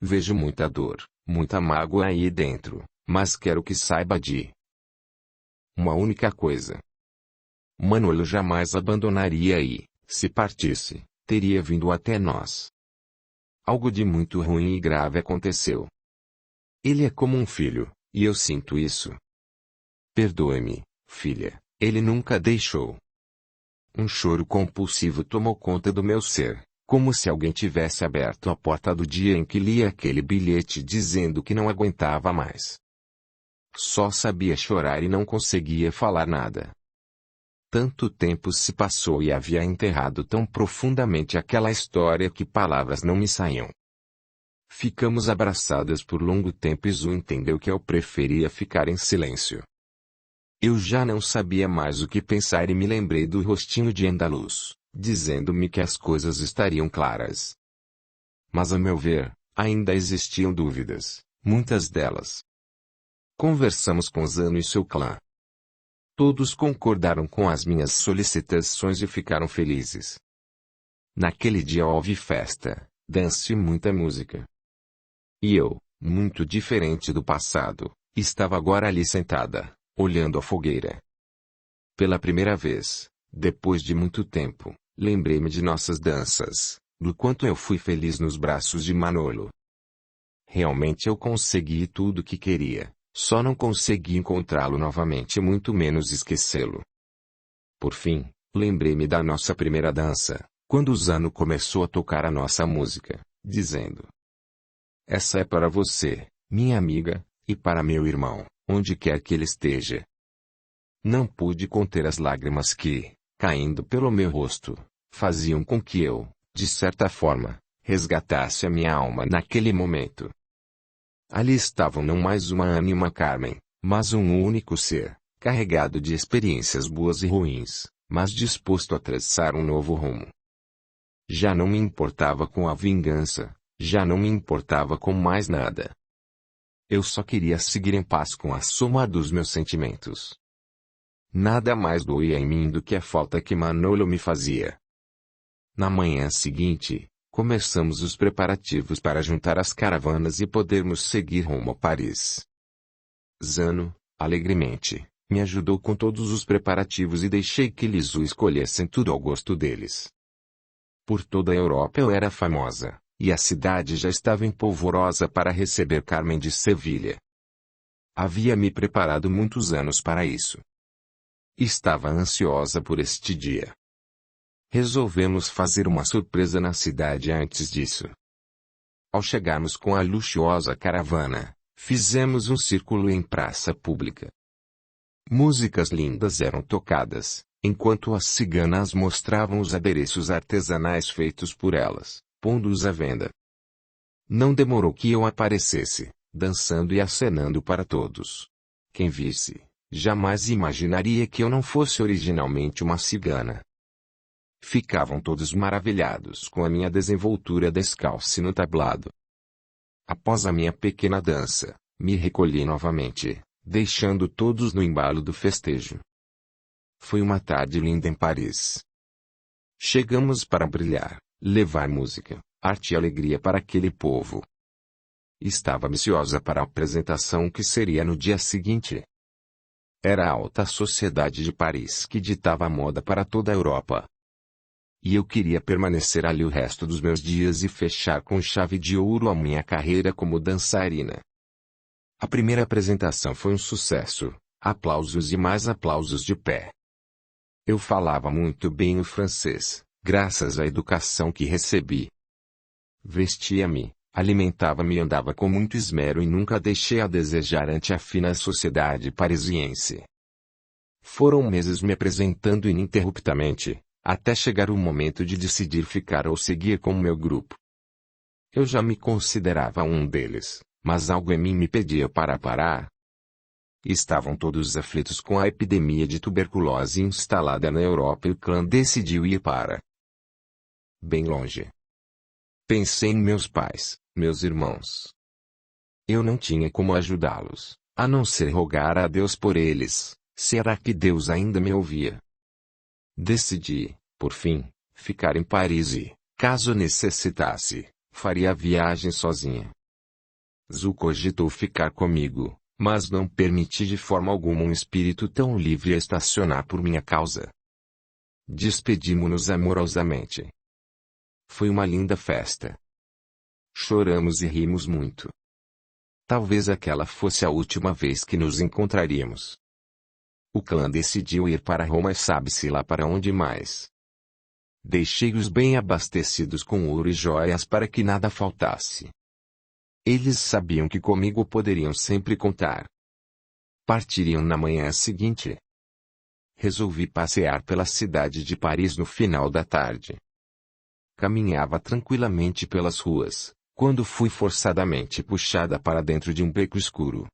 S1: Vejo muita dor, muita mágoa aí dentro, mas quero que saiba de uma única coisa. Manolo jamais abandonaria e, se partisse, teria vindo até nós. Algo de muito ruim e grave aconteceu. Ele é como um filho, e eu sinto isso. Perdoe-me, filha, ele nunca deixou. Um choro compulsivo tomou conta do meu ser, como se alguém tivesse aberto a porta do dia em que li aquele bilhete dizendo que não aguentava mais. Só sabia chorar e não conseguia falar nada. Tanto tempo se passou e havia enterrado tão profundamente aquela história que palavras não me saíam. Ficamos abraçadas por longo tempo e Zu entendeu que eu preferia ficar em silêncio. Eu já não sabia mais o que pensar e me lembrei do rostinho de Andaluz, dizendo-me que as coisas estariam claras. Mas a meu ver, ainda existiam dúvidas, muitas delas. Conversamos com Zano e seu clã. Todos concordaram com as minhas solicitações e ficaram felizes. Naquele dia houve festa, dança e muita música. E eu, muito diferente do passado, estava agora ali sentada, olhando a fogueira. Pela primeira vez, depois de muito tempo, lembrei-me de nossas danças, do quanto eu fui feliz nos braços de Manolo. Realmente eu consegui tudo o que queria. Só não consegui encontrá-lo novamente e muito menos esquecê-lo. Por fim, lembrei-me da nossa primeira dança, quando Zano começou a tocar a nossa música, dizendo: Essa é para você, minha amiga, e para meu irmão, onde quer que ele esteja. Não pude conter as lágrimas que, caindo pelo meu rosto, faziam com que eu, de certa forma, resgatasse a minha alma naquele momento. Ali estavam não mais uma Ana e uma Carmen, mas um único ser, carregado de experiências boas e ruins, mas disposto a traçar um novo rumo. Já não me importava com a vingança, já não me importava com mais nada. Eu só queria seguir em paz com a soma dos meus sentimentos. Nada mais doía em mim do que a falta que Manolo me fazia. Na manhã seguinte, começamos os preparativos para juntar as caravanas e podermos seguir rumo a Paris. Zano, alegremente, me ajudou com todos os preparativos e deixei que eles escolhessem tudo ao gosto deles. Por toda a Europa eu era famosa, e a cidade já estava empolvorosa para receber Carmen de Sevilha. Havia me preparado muitos anos para isso. Estava ansiosa por este dia. Resolvemos fazer uma surpresa na cidade antes disso. Ao chegarmos com a luxuosa caravana, fizemos um círculo em praça pública. Músicas lindas eram tocadas, enquanto as ciganas mostravam os adereços artesanais feitos por elas, pondo-os à venda. Não demorou que eu aparecesse, dançando e acenando para todos. Quem visse, jamais imaginaria que eu não fosse originalmente uma cigana. Ficavam todos maravilhados com a minha desenvoltura descalça no tablado. Após a minha pequena dança, me recolhi novamente, deixando todos no embalo do festejo. Foi uma tarde linda em Paris. Chegamos para brilhar, levar música, arte e alegria para aquele povo. Estava ansiosa para a apresentação que seria no dia seguinte. Era a alta sociedade de Paris que ditava a moda para toda a Europa. E eu queria permanecer ali o resto dos meus dias e fechar com chave de ouro a minha carreira como dançarina. A primeira apresentação foi um sucesso, aplausos e mais aplausos de pé. Eu falava muito bem o francês, graças à educação que recebi. Vestia-me, alimentava-me e andava com muito esmero e nunca deixei a desejar ante a fina sociedade parisiense. Foram meses me apresentando ininterruptamente, até chegar o momento de decidir ficar ou seguir com o meu grupo. Eu já me considerava um deles, mas algo em mim me pedia para parar. Estavam todos aflitos com a epidemia de tuberculose instalada na Europa e o clã decidiu ir para bem longe. Pensei em meus pais, meus irmãos. Eu não tinha como ajudá-los, a não ser rogar a Deus por eles. Será que Deus ainda me ouvia? Decidi, por fim, ficar em Paris e, caso necessitasse, faria a viagem sozinha. Zu cogitou ficar comigo, mas não permiti de forma alguma um espírito tão livre a estacionar por minha causa. Despedimo-nos amorosamente. Foi uma linda festa. Choramos e rimos muito. Talvez aquela fosse a última vez que nos encontraríamos. O clã decidiu ir para Roma e sabe-se lá para onde mais. Deixei-os bem abastecidos com ouro e joias para que nada faltasse. Eles sabiam que comigo poderiam sempre contar. Partiriam na manhã seguinte. Resolvi passear pela cidade de Paris no final da tarde. Caminhava tranquilamente pelas ruas, quando fui forçadamente puxada para dentro de um beco escuro.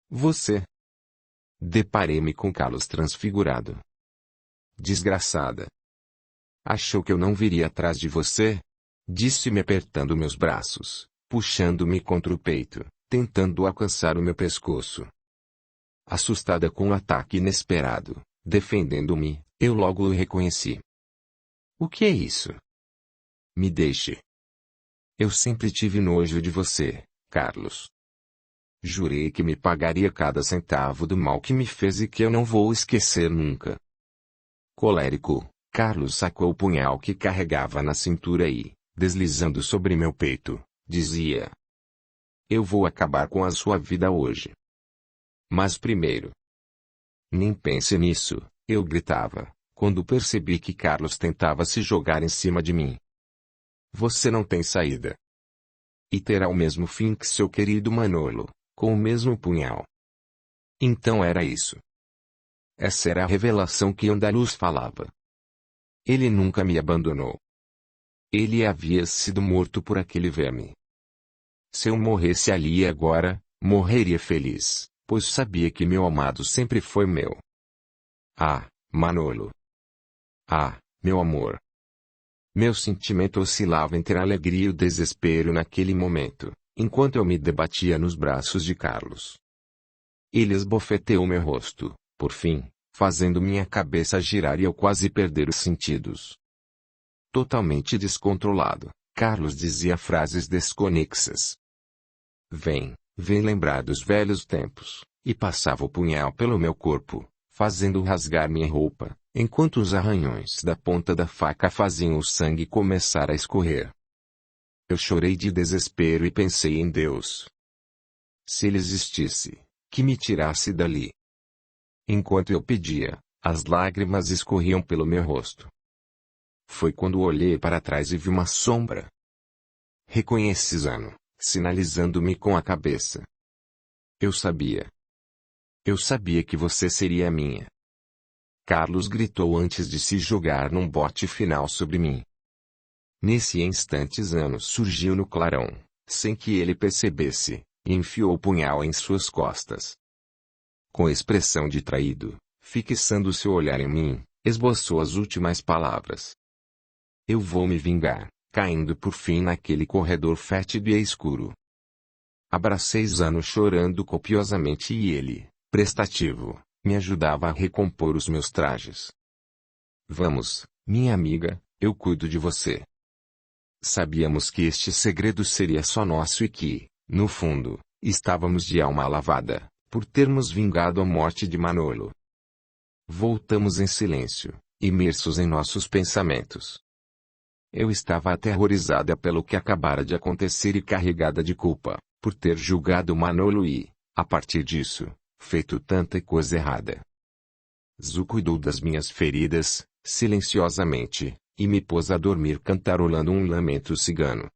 S1: Você? Deparei-me com Carlos transfigurado. Desgraçada. Achou que eu não viria atrás de você? Disse-me apertando meus braços, puxando-me contra o peito, tentando alcançar o meu pescoço. Assustada com o ataque inesperado, defendendo-me, eu logo o reconheci. O que é isso? Me deixe. Eu sempre tive nojo de você, Carlos. Jurei que me pagaria cada centavo do mal que me fez e que eu não vou esquecer nunca. Colérico, Carlos sacou o punhal que carregava na cintura e, deslizando sobre meu peito, dizia: Eu vou acabar com a sua vida hoje. Mas primeiro. Nem pense nisso, eu gritava, quando percebi que Carlos tentava se jogar em cima de mim. Você não tem saída. E terá o mesmo fim que seu querido Manolo, com o mesmo punhal. Então era isso. Essa era a revelação que Andaluz falava. Ele nunca me abandonou. Ele havia sido morto por aquele verme. Se eu morresse ali e agora, morreria feliz, pois sabia que meu amado sempre foi meu. Ah, Manolo. Ah, meu amor. Meu sentimento oscilava entre a alegria e o desespero naquele momento, enquanto eu me debatia nos braços de Carlos. Ele esbofeteou meu rosto, por fim, fazendo minha cabeça girar e eu quase perder os sentidos. Totalmente descontrolado, Carlos dizia frases desconexas. Vem lembrar dos velhos tempos, e passava o punhal pelo meu corpo, fazendo rasgar minha roupa, enquanto os arranhões da ponta da faca faziam o sangue começar a escorrer. Eu chorei de desespero e pensei em Deus. Se ele existisse, que me tirasse dali. Enquanto eu pedia, as lágrimas escorriam pelo meu rosto. Foi quando olhei para trás e vi uma sombra. Reconheci Zano, sinalizando-me com a cabeça. Eu sabia. Eu sabia que você seria minha. Carlos gritou antes de se jogar num bote final sobre mim. Nesse instante Zano surgiu no clarão, sem que ele percebesse, e enfiou o punhal em suas costas. Com expressão de traído, fixando seu olhar em mim, esboçou as últimas palavras. Eu vou me vingar, caindo por fim naquele corredor fétido e escuro. Abracei Zano chorando copiosamente e ele, prestativo, me ajudava a recompor os meus trajes. Vamos, Minha amiga, eu cuido de você. Sabíamos que este segredo seria só nosso e que, no fundo, estávamos de alma lavada, por termos vingado a morte de Manolo. Voltamos em silêncio, imersos em nossos pensamentos. Eu estava aterrorizada pelo que acabara de acontecer e carregada de culpa, por ter julgado Manolo e, a partir disso, feito tanta coisa errada. Zu cuidou das minhas feridas, silenciosamente, e me pôs a dormir cantarolando um lamento cigano.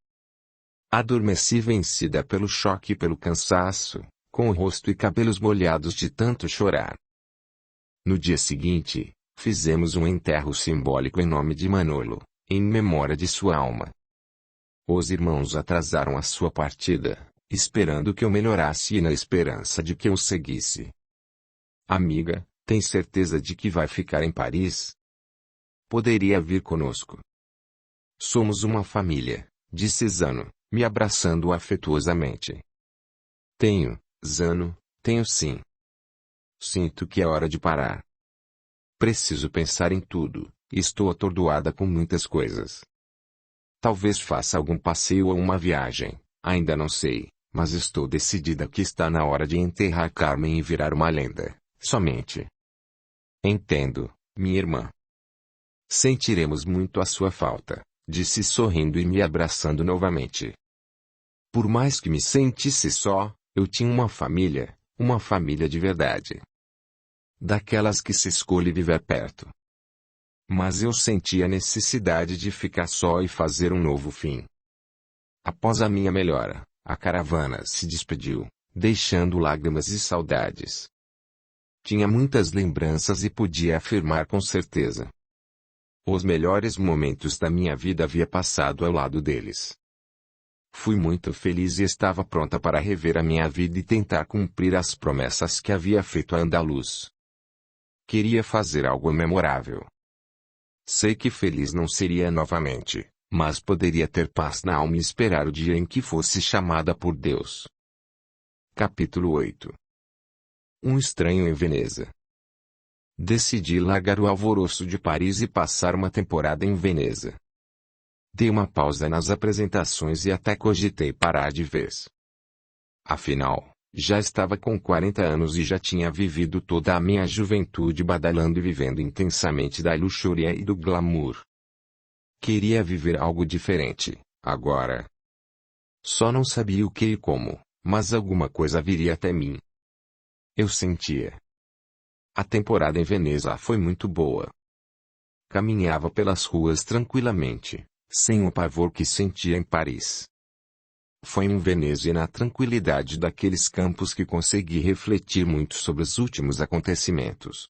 S1: Adormeci vencida pelo choque e pelo cansaço, com o rosto e cabelos molhados de tanto chorar. No dia seguinte, fizemos um enterro simbólico em nome de Manolo, em memória de sua alma. Os irmãos atrasaram a sua partida, esperando que eu melhorasse e na esperança de que eu seguisse. Amiga, tem certeza de que vai ficar em Paris? Poderia vir conosco. Somos uma família, disse Zano, me abraçando afetuosamente. Tenho, Zano, tenho sim. Sinto que é hora de parar. Preciso pensar em tudo, estou atordoada com muitas coisas. Talvez faça algum passeio ou uma viagem, ainda não sei, mas estou decidida que está na hora de enterrar Carmen e virar uma lenda, somente. Entendo, minha irmã. Sentiremos muito a sua falta, disse sorrindo e me abraçando novamente. Por mais que me sentisse só, eu tinha uma família de verdade. Daquelas que se escolhe viver perto. Mas eu senti a necessidade de ficar só e fazer um novo fim. Após a minha melhora, a caravana se despediu, deixando lágrimas e saudades. Tinha muitas lembranças e podia afirmar com certeza. Os melhores momentos da minha vida havia passado ao lado deles. Fui muito feliz e estava pronta para rever a minha vida e tentar cumprir as promessas que havia feito a Andaluz. Queria fazer algo memorável. Sei que feliz não seria novamente, mas poderia ter paz na alma e esperar o dia em que fosse chamada por Deus. Capítulo 8. Um estranho em Veneza. Decidi largar o alvoroço de Paris e passar uma temporada em Veneza. Dei uma pausa nas apresentações e até cogitei parar de vez. Afinal, já estava com 40 anos e já tinha vivido toda a minha juventude badalando e vivendo intensamente da luxúria e do glamour. Queria viver algo diferente, agora. Só não sabia o que e como, mas alguma coisa viria até mim. Eu sentia. A temporada em Veneza foi muito boa. Caminhava pelas ruas tranquilamente, sem o pavor que sentia em Paris. Foi em Veneza e na tranquilidade daqueles campos que consegui refletir muito sobre os últimos acontecimentos.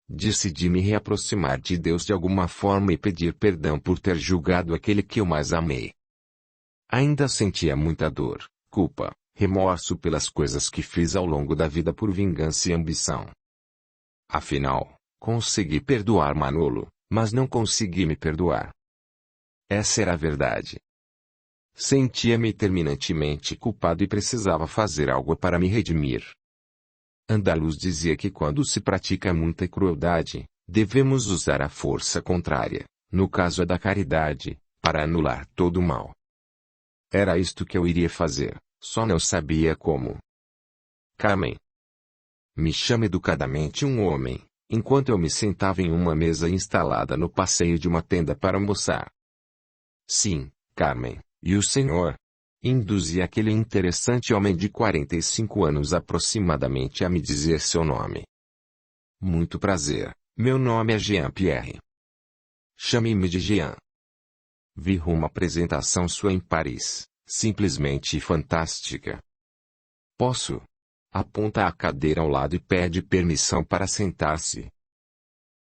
S1: Decidi me reaproximar de Deus de alguma forma e pedir perdão por ter julgado aquele que eu mais amei. Ainda sentia muita dor, culpa, remorso pelas coisas que fiz ao longo da vida por vingança e ambição. Afinal, consegui perdoar Manolo, mas não consegui me perdoar. Essa era a verdade. Sentia-me terminantemente culpado e precisava fazer algo para me redimir. Andaluz dizia que quando se pratica muita crueldade, devemos usar a força contrária, no caso a da caridade, para anular todo o mal. Era isto que eu iria fazer, só não sabia como. Carmen. Me chama educadamente um homem, enquanto eu me sentava em uma mesa instalada no passeio de uma tenda para almoçar. Sim, Carmen. E o senhor? Induzi aquele interessante homem de 45 anos aproximadamente a me dizer seu nome. Muito prazer, meu nome é Jean-Pierre. Chame-me de Jean. Vi uma apresentação sua em Paris, simplesmente fantástica. Posso? Aponta a cadeira ao lado e pede permissão para sentar-se.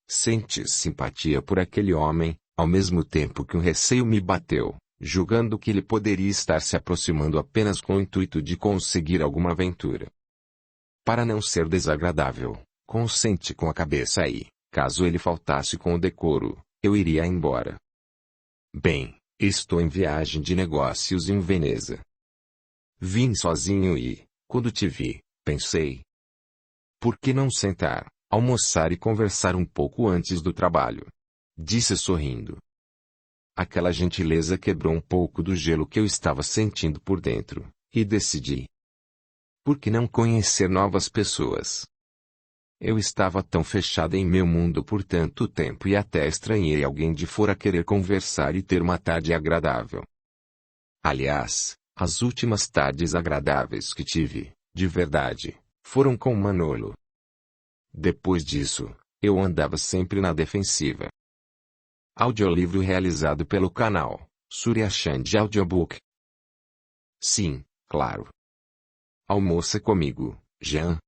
S1: Senti simpatia por aquele homem, ao mesmo tempo que um receio me bateu, julgando que ele poderia estar se aproximando apenas com o intuito de conseguir alguma aventura. Para não ser desagradável, consenti com a cabeça e, caso ele faltasse com o decoro, eu iria embora. Bem, estou em viagem de negócios em Veneza. Vim sozinho e, quando te vi, pensei. Por que não sentar, almoçar e conversar um pouco antes do trabalho? disse sorrindo. Aquela gentileza quebrou um pouco do gelo que eu estava sentindo por dentro, e decidi. Por que não conhecer novas pessoas? Eu estava tão fechada em meu mundo por tanto tempo e até estranhei alguém de fora querer conversar e ter uma tarde agradável. Aliás, as últimas tardes agradáveis que tive, de verdade, foram com Manolo. Depois disso, eu andava sempre na defensiva. Audiolivro realizado pelo canal Surya Chand Audiobook. Sim, claro. Almoça comigo, Jean.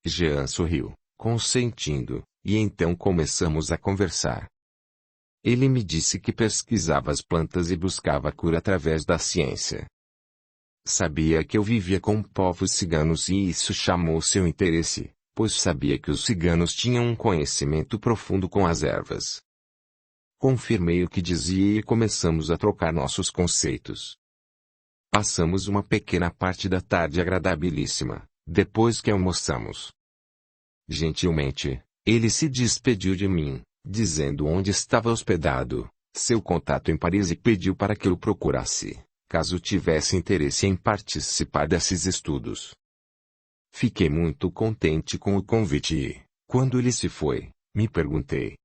S1: Jean sorriu, consentindo, e então começamos a conversar. Ele me disse que pesquisava as plantas e buscava a cura através da ciência. Sabia que eu vivia com povos ciganos e isso chamou seu interesse, pois sabia que os ciganos tinham um conhecimento profundo com as ervas. Confirmei o que dizia e começamos a trocar nossos conceitos. Passamos uma pequena parte da tarde agradabilíssima, depois que almoçamos. Gentilmente, ele se despediu de mim, dizendo onde estava hospedado, seu contato em Paris e pediu para que eu procurasse, caso tivesse interesse em participar desses estudos. Fiquei muito contente com o convite e, quando ele se foi, me perguntei.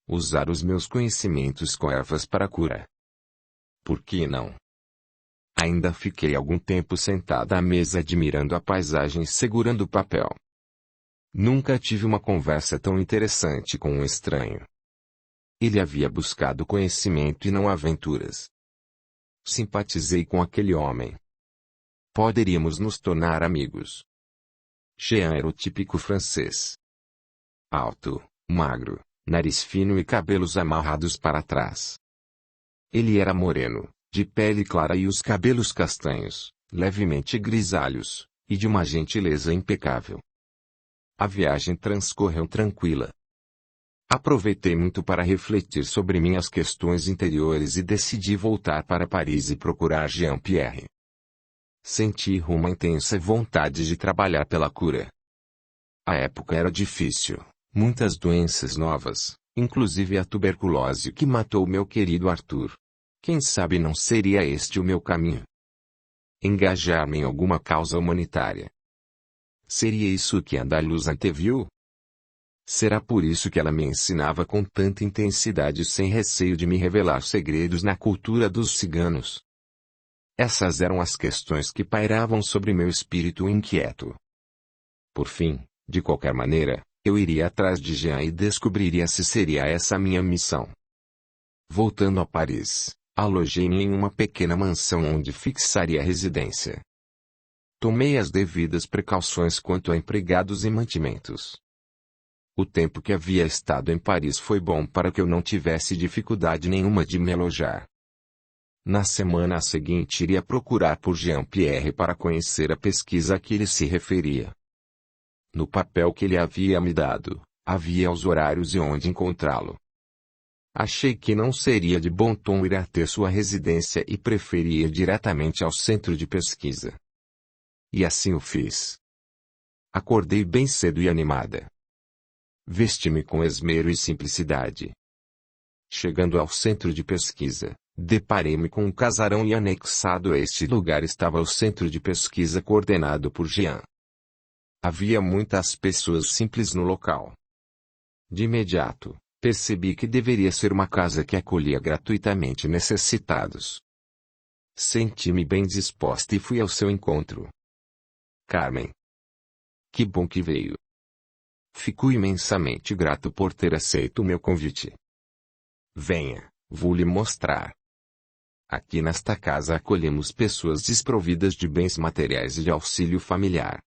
S1: Usar os meus conhecimentos com ervas para a cura. Por que não? Ainda fiquei algum tempo sentada à mesa admirando a paisagem segurando o papel. Nunca tive uma conversa tão interessante com um estranho. Ele havia buscado conhecimento e não aventuras. Simpatizei com aquele homem. Poderíamos nos tornar amigos. Jean era o típico francês. Alto, magro, nariz fino e cabelos amarrados para trás. Ele era moreno, de pele clara e os cabelos castanhos, levemente grisalhos, e de uma gentileza impecável. A viagem transcorreu tranquila. Aproveitei muito para refletir sobre minhas questões interiores e decidi voltar para Paris e procurar Jean-Pierre. Senti uma intensa vontade de trabalhar pela cura. A época era difícil, muitas doenças novas, inclusive a tuberculose que matou meu querido Arthur. Quem sabe não seria este o meu caminho? Engajar-me em alguma causa humanitária. Seria isso que Andaluz anteviu? Será por isso que ela me ensinava com tanta intensidade sem receio de me revelar segredos na cultura dos ciganos? Essas eram as questões que pairavam sobre meu espírito inquieto. Por fim, de qualquer maneira, eu iria atrás de Jean e descobriria se seria essa a minha missão. Voltando a Paris, alojei-me em uma pequena mansão onde fixaria a residência. Tomei as devidas precauções quanto a empregados e mantimentos. O tempo que havia estado em Paris foi bom para que eu não tivesse dificuldade nenhuma de me alojar. Na semana seguinte iria procurar por Jean-Pierre para conhecer a pesquisa a que ele se referia. No papel que ele havia me dado, havia os horários e onde encontrá-lo. Achei que não seria de bom tom ir até sua residência e preferi ir diretamente ao centro de pesquisa. E assim o fiz. Acordei bem cedo e animada. Vesti-me com esmero e simplicidade. Chegando ao centro de pesquisa, deparei-me com um casarão e anexado a este lugar estava o centro de pesquisa coordenado por Jean. Havia muitas pessoas simples no local. De imediato, percebi que deveria ser uma casa que acolhia gratuitamente necessitados. Senti-me bem disposta e fui ao seu encontro. Carmen. Que bom que veio. Fico imensamente grato por ter aceito o meu convite. Venha, vou lhe mostrar. Aqui nesta casa acolhemos pessoas desprovidas de bens materiais e de auxílio familiar.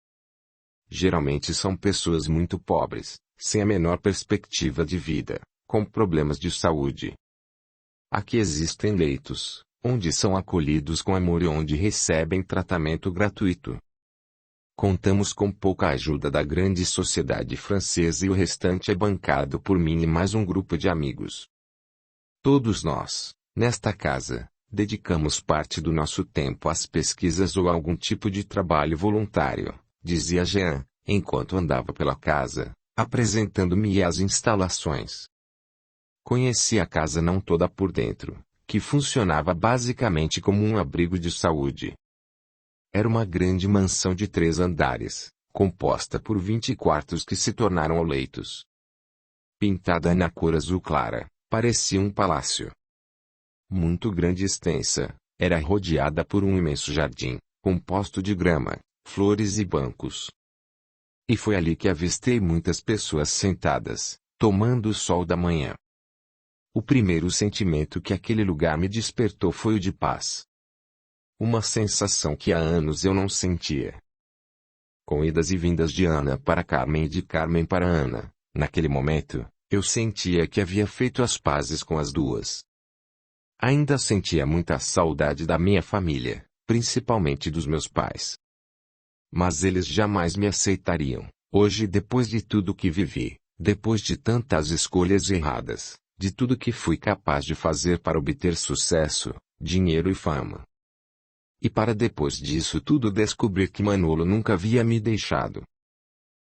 S1: Geralmente são pessoas muito pobres, sem a menor perspectiva de vida, com problemas de saúde. Aqui existem leitos, onde são acolhidos com amor e onde recebem tratamento gratuito. Contamos com pouca ajuda da grande sociedade francesa e o restante é bancado por mim e mais um grupo de amigos. Todos nós, nesta casa, dedicamos parte do nosso tempo às pesquisas ou a algum tipo de trabalho voluntário, dizia Jean, enquanto andava pela casa, apresentando-me as instalações. Conheci a casa não toda por dentro, que funcionava basicamente como um abrigo de saúde. Era uma grande mansão de 3 andares, composta por 20 quartos que se tornaram leitos. Pintada na cor azul clara, parecia um palácio. Muito grande e extensa, era rodeada por um imenso jardim, composto de grama, flores e bancos. E foi ali que avistei muitas pessoas sentadas, tomando o sol da manhã. O primeiro sentimento que aquele lugar me despertou foi o de paz. Uma sensação que há anos eu não sentia. Com idas e vindas de Ana para Carmen e de Carmen para Ana, naquele momento, eu sentia que havia feito as pazes com as duas. Ainda sentia muita saudade da minha família, principalmente dos meus pais. Mas eles jamais me aceitariam, hoje depois de tudo que vivi, depois de tantas escolhas erradas, de tudo que fui capaz de fazer para obter sucesso, dinheiro e fama. E para depois disso tudo descobrir que Manolo nunca havia me deixado.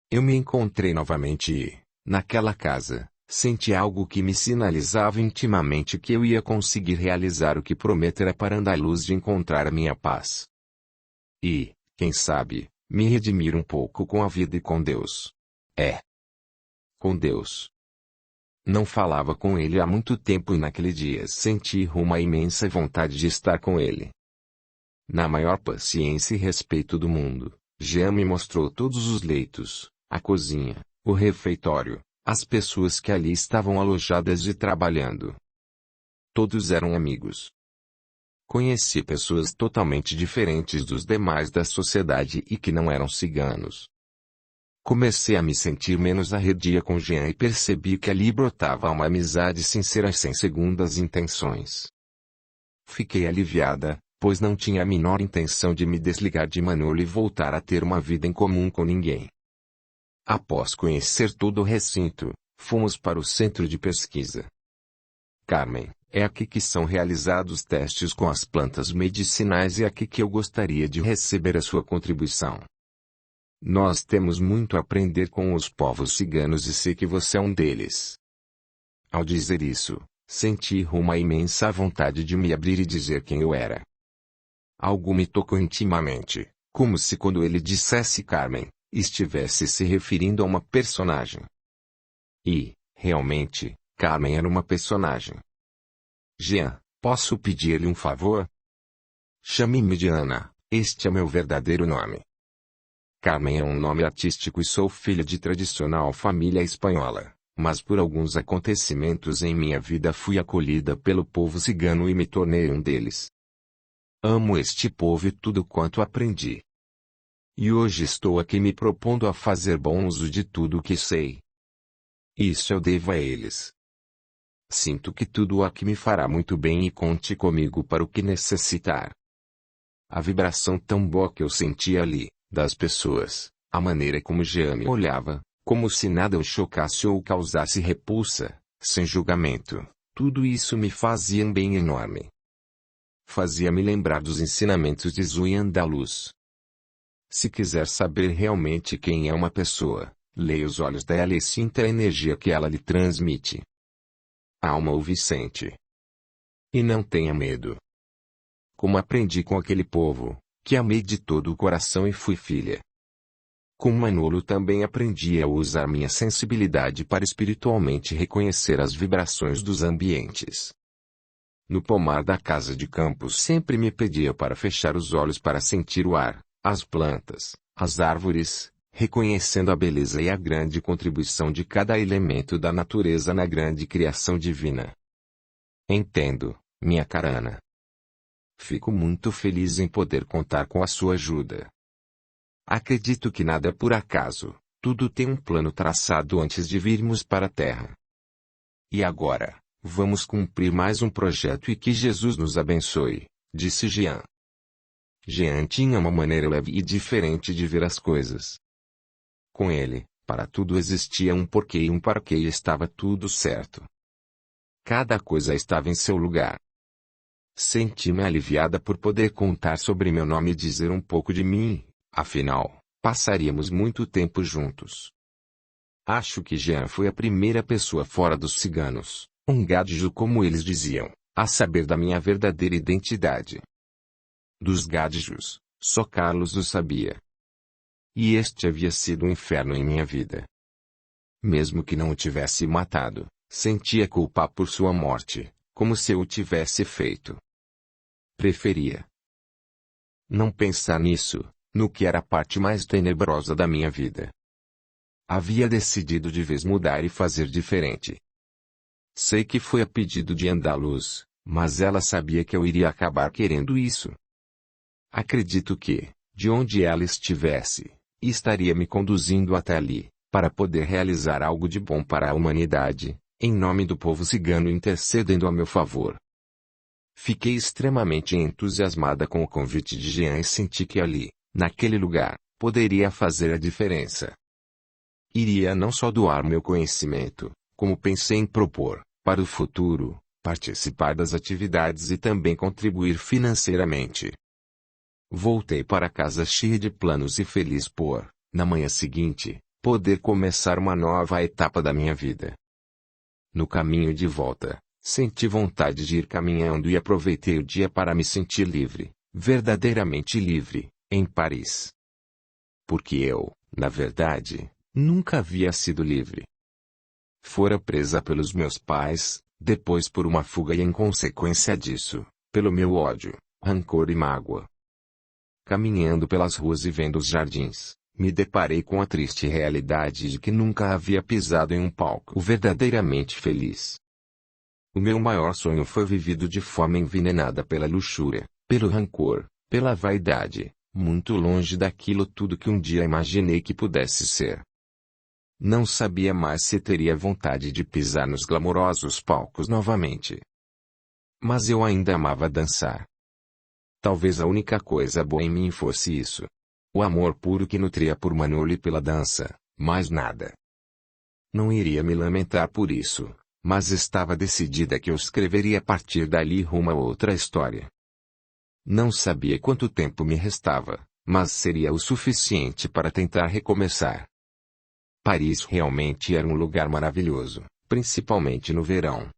S1: Eu me encontrei novamente e, naquela casa, senti algo que me sinalizava intimamente que eu ia conseguir realizar o que prometera para Andaluz de encontrar a minha paz. E, quem sabe, me redimir um pouco com a vida e com Deus. Com Deus. Não falava com ele há muito tempo e naquele dia senti uma imensa vontade de estar com ele. Na maior paciência e respeito do mundo, Jean me mostrou todos os leitos, a cozinha, o refeitório, as pessoas que ali estavam alojadas e trabalhando. Todos eram amigos. Conheci pessoas totalmente diferentes dos demais da sociedade e que não eram ciganos. Comecei a me sentir menos arredia com Jean e percebi que ali brotava uma amizade sincera e sem segundas intenções. Fiquei aliviada, pois não tinha a menor intenção de me desligar de Manolo e voltar a ter uma vida em comum com ninguém. Após conhecer todo o recinto, fomos para o centro de pesquisa. Carmen, é aqui que são realizados testes com as plantas medicinais e é aqui que eu gostaria de receber a sua contribuição. Nós temos muito a aprender com os povos ciganos e sei que você é um deles. Ao dizer isso, senti uma imensa vontade de me abrir e dizer quem eu era. Algo me tocou intimamente, como se quando ele dissesse Carmen, estivesse se referindo a uma personagem. E, realmente, Carmen era uma personagem. Jean, posso pedir-lhe um favor? Chame-me de Ana, este é meu verdadeiro nome. Carmen é um nome artístico e sou filha de tradicional família espanhola, mas por alguns acontecimentos em minha vida fui acolhida pelo povo cigano e me tornei um deles. Amo este povo e tudo quanto aprendi. E hoje estou aqui me propondo a fazer bom uso de tudo o que sei. Isso eu devo a eles. Sinto que tudo aqui me fará muito bem e conte comigo para o que necessitar. A vibração tão boa que eu sentia ali, das pessoas, a maneira como Jean me olhava, como se nada o chocasse ou causasse repulsa, sem julgamento, tudo isso me fazia um bem enorme. Fazia-me lembrar dos ensinamentos de Zuy Andaluz. Se quiser saber realmente quem é uma pessoa, leia os olhos dela e sinta a energia que ela lhe transmite. Alma ou Vicente. E não tenha medo. Como aprendi com aquele povo, que amei de todo o coração e fui filha. Com Manolo também aprendi a usar minha sensibilidade para espiritualmente reconhecer as vibrações dos ambientes. No pomar da casa de campo sempre me pedia para fechar os olhos para sentir o ar, as plantas, as árvores, reconhecendo a beleza e a grande contribuição de cada elemento da natureza na grande criação divina. Entendo, minha cara Ana. Fico muito feliz em poder contar com a sua ajuda. Acredito que nada é por acaso, tudo tem um plano traçado antes de virmos para a Terra. E agora, vamos cumprir mais um projeto e que Jesus nos abençoe, disse Jean. Jean tinha uma maneira leve e diferente de ver as coisas. Com ele, para tudo existia um porquê e um para quê e estava tudo certo. Cada coisa estava em seu lugar. Senti-me aliviada por poder contar sobre meu nome e dizer um pouco de mim, afinal, passaríamos muito tempo juntos. Acho que Jean foi a primeira pessoa fora dos ciganos, Um gajo como eles diziam, a saber da minha verdadeira identidade. Dos gajos, só Carlos o sabia. E este havia sido um inferno em minha vida. Mesmo que não o tivesse matado, sentia culpa por sua morte, como se eu o tivesse feito. Preferia não pensar nisso, no que era a parte mais tenebrosa da minha vida. Havia decidido de vez mudar e fazer diferente. Sei que foi a pedido de Andaluz, mas ela sabia que eu iria acabar querendo isso. Acredito que, de onde ela estivesse, estaria me conduzindo até ali, para poder realizar algo de bom para a humanidade, em nome do povo cigano intercedendo a meu favor. Fiquei extremamente entusiasmada com o convite de Jean e senti que ali, naquele lugar, poderia fazer a diferença. Iria não só doar meu conhecimento, como pensei em propor, para o futuro, participar das atividades e também contribuir financeiramente. Voltei para casa cheia de planos e feliz por, na manhã seguinte, poder começar uma nova etapa da minha vida. No caminho de volta, senti vontade de ir caminhando e aproveitei o dia para me sentir livre, verdadeiramente livre, em Paris. Porque eu, na verdade, nunca havia sido livre. Fora presa pelos meus pais, depois por uma fuga e em consequência disso, pelo meu ódio, rancor e mágoa. Caminhando pelas ruas e vendo os jardins, me deparei com a triste realidade de que nunca havia pisado em um palco verdadeiramente feliz. O meu maior sonho foi vivido de forma envenenada pela luxúria, pelo rancor, pela vaidade, muito longe daquilo tudo que um dia imaginei que pudesse ser. Não sabia mais se teria vontade de pisar nos glamourosos palcos novamente. Mas eu ainda amava dançar. Talvez a única coisa boa em mim fosse isso. O amor puro que nutria por Manolo e pela dança, mais nada. Não iria me lamentar por isso, mas estava decidida que eu escreveria a partir dali rumo a outra história. Não sabia quanto tempo me restava, mas seria o suficiente para tentar recomeçar. Paris realmente era um lugar maravilhoso, principalmente no verão.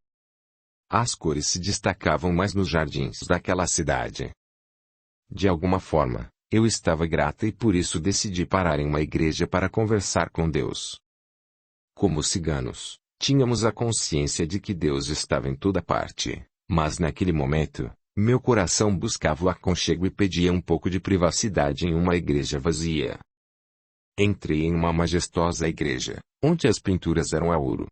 S1: As cores se destacavam mais nos jardins daquela cidade. De alguma forma, eu estava grata e por isso decidi parar em uma igreja para conversar com Deus. Como ciganos, tínhamos a consciência de que Deus estava em toda parte, mas naquele momento, meu coração buscava o aconchego e pedia um pouco de privacidade em uma igreja vazia. Entrei em uma majestosa igreja, onde as pinturas eram a ouro.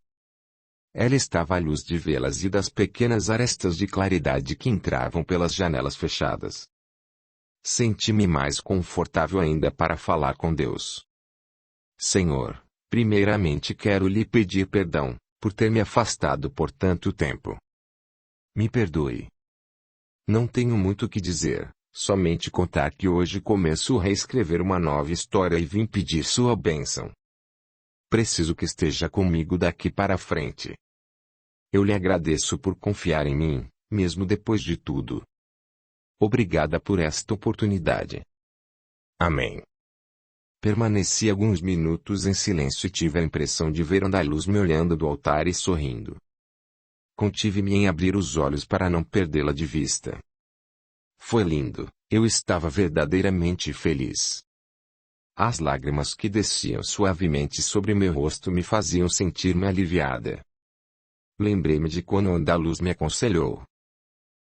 S1: Ela estava à luz de velas e das pequenas arestas de claridade que entravam pelas janelas fechadas. Senti-me mais confortável ainda para falar com Deus. Senhor, primeiramente quero lhe pedir perdão, por ter me afastado por tanto tempo. Me perdoe. Não tenho muito o que dizer, somente contar que hoje começo a reescrever uma nova história e vim pedir sua bênção. Preciso que esteja comigo daqui para frente. Eu lhe agradeço por confiar em mim, mesmo depois de tudo. Obrigada por esta oportunidade. Amém. Permaneci alguns minutos em silêncio e tive a impressão de ver Andaluz me olhando do altar e sorrindo. Contive-me em abrir os olhos para não perdê-la de vista. Foi lindo, eu estava verdadeiramente feliz. As lágrimas que desciam suavemente sobre meu rosto me faziam sentir-me aliviada. Lembrei-me de quando Andaluz me aconselhou.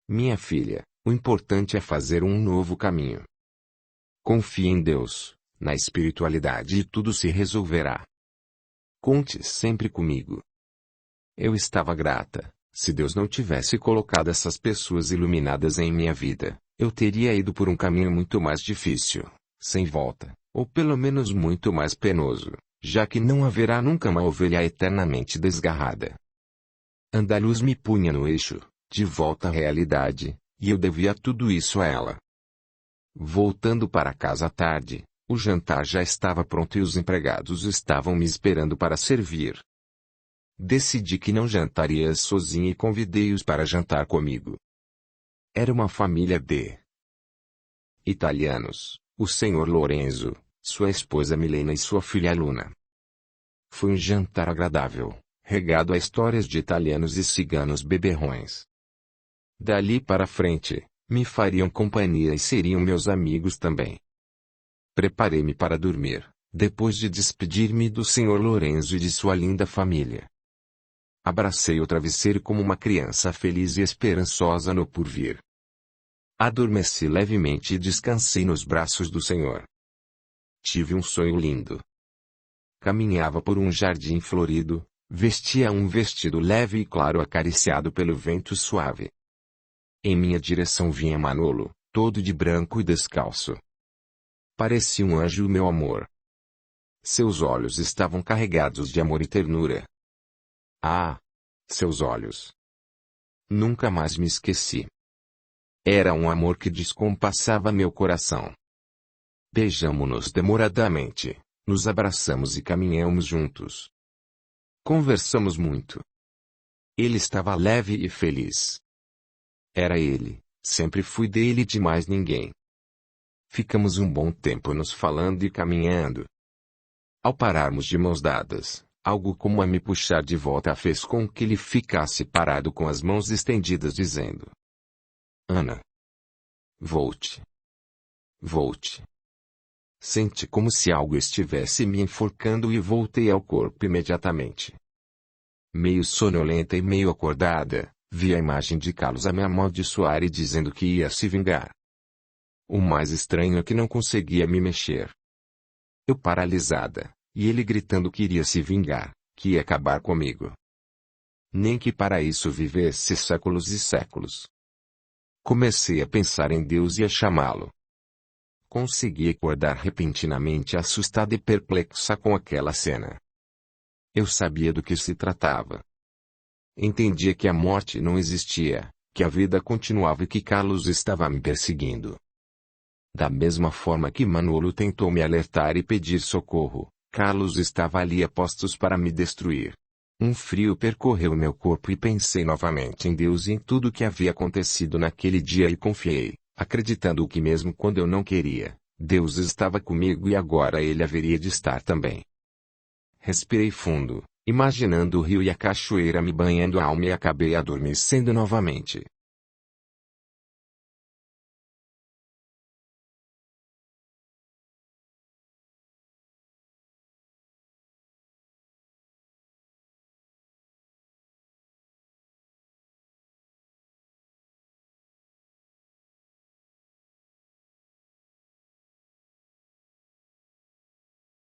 S1: Minha filha, o importante é fazer um novo caminho. Confie em Deus, na espiritualidade e tudo se resolverá. Conte sempre comigo. Eu estava grata. Se Deus não tivesse colocado essas pessoas iluminadas em minha vida, eu teria ido por um caminho muito mais difícil, sem volta, ou pelo menos muito mais penoso, já que não haverá nunca uma ovelha eternamente desgarrada. Andaluz me punha no eixo, de volta à realidade, e eu devia tudo isso a ela. Voltando para casa à tarde, o jantar já estava pronto e os empregados estavam me esperando para servir. Decidi que não jantaria sozinha e convidei-os para jantar comigo. Era uma família de italianos, o senhor Lorenzo, sua esposa Milena e sua filha Luna. Foi um jantar agradável, regado a histórias de italianos e ciganos beberrões. Dali para frente, me fariam companhia e seriam meus amigos também. Preparei-me para dormir, depois de despedir-me do Sr. Lorenzo e de sua linda família. Abracei o travesseiro como uma criança feliz e esperançosa no porvir. Adormeci levemente e descansei nos braços do Senhor. Tive um sonho lindo. Caminhava por um jardim florido, vestia um vestido leve e claro acariciado pelo vento suave. Em minha direção vinha Manolo, todo de branco e descalço. Parecia um anjo, meu amor. Seus olhos estavam carregados de amor e ternura. Ah! Seus olhos! Nunca mais me esqueci. Era um amor que descompassava meu coração. Beijamo-nos demoradamente, nos abraçamos e caminhamos juntos. Conversamos muito. Ele estava leve e feliz. Era ele, sempre fui dele e de mais ninguém. Ficamos um bom tempo nos falando e caminhando. Ao pararmos de mãos dadas, algo como a me puxar de volta fez com que ele ficasse parado com as mãos estendidas dizendo: Ana. Volte. Volte. Senti como se algo estivesse me enforcando e voltei ao corpo imediatamente. Meio sonolenta e meio acordada, vi a imagem de Carlos a me amaldiçoar e dizendo que ia se vingar. O mais estranho é que não conseguia me mexer. Eu paralisada, e ele gritando que iria se vingar, que ia acabar comigo. Nem que para isso vivesse séculos e séculos. Comecei a pensar em Deus e a chamá-lo. Consegui acordar repentinamente assustada e perplexa com aquela cena. Eu sabia do que se tratava. Entendia que a morte não existia, que a vida continuava e que Carlos estava me perseguindo. Da mesma forma que Manolo tentou me alertar e pedir socorro, Carlos estava ali a postos para me destruir. Um frio percorreu meu corpo e pensei novamente em Deus e em tudo o que havia acontecido naquele dia e confiei, acreditando que mesmo quando eu não queria, Deus estava comigo e agora ele haveria de estar também. Respirei fundo, imaginando o rio e a cachoeira me banhando a alma e acabei adormecendo novamente.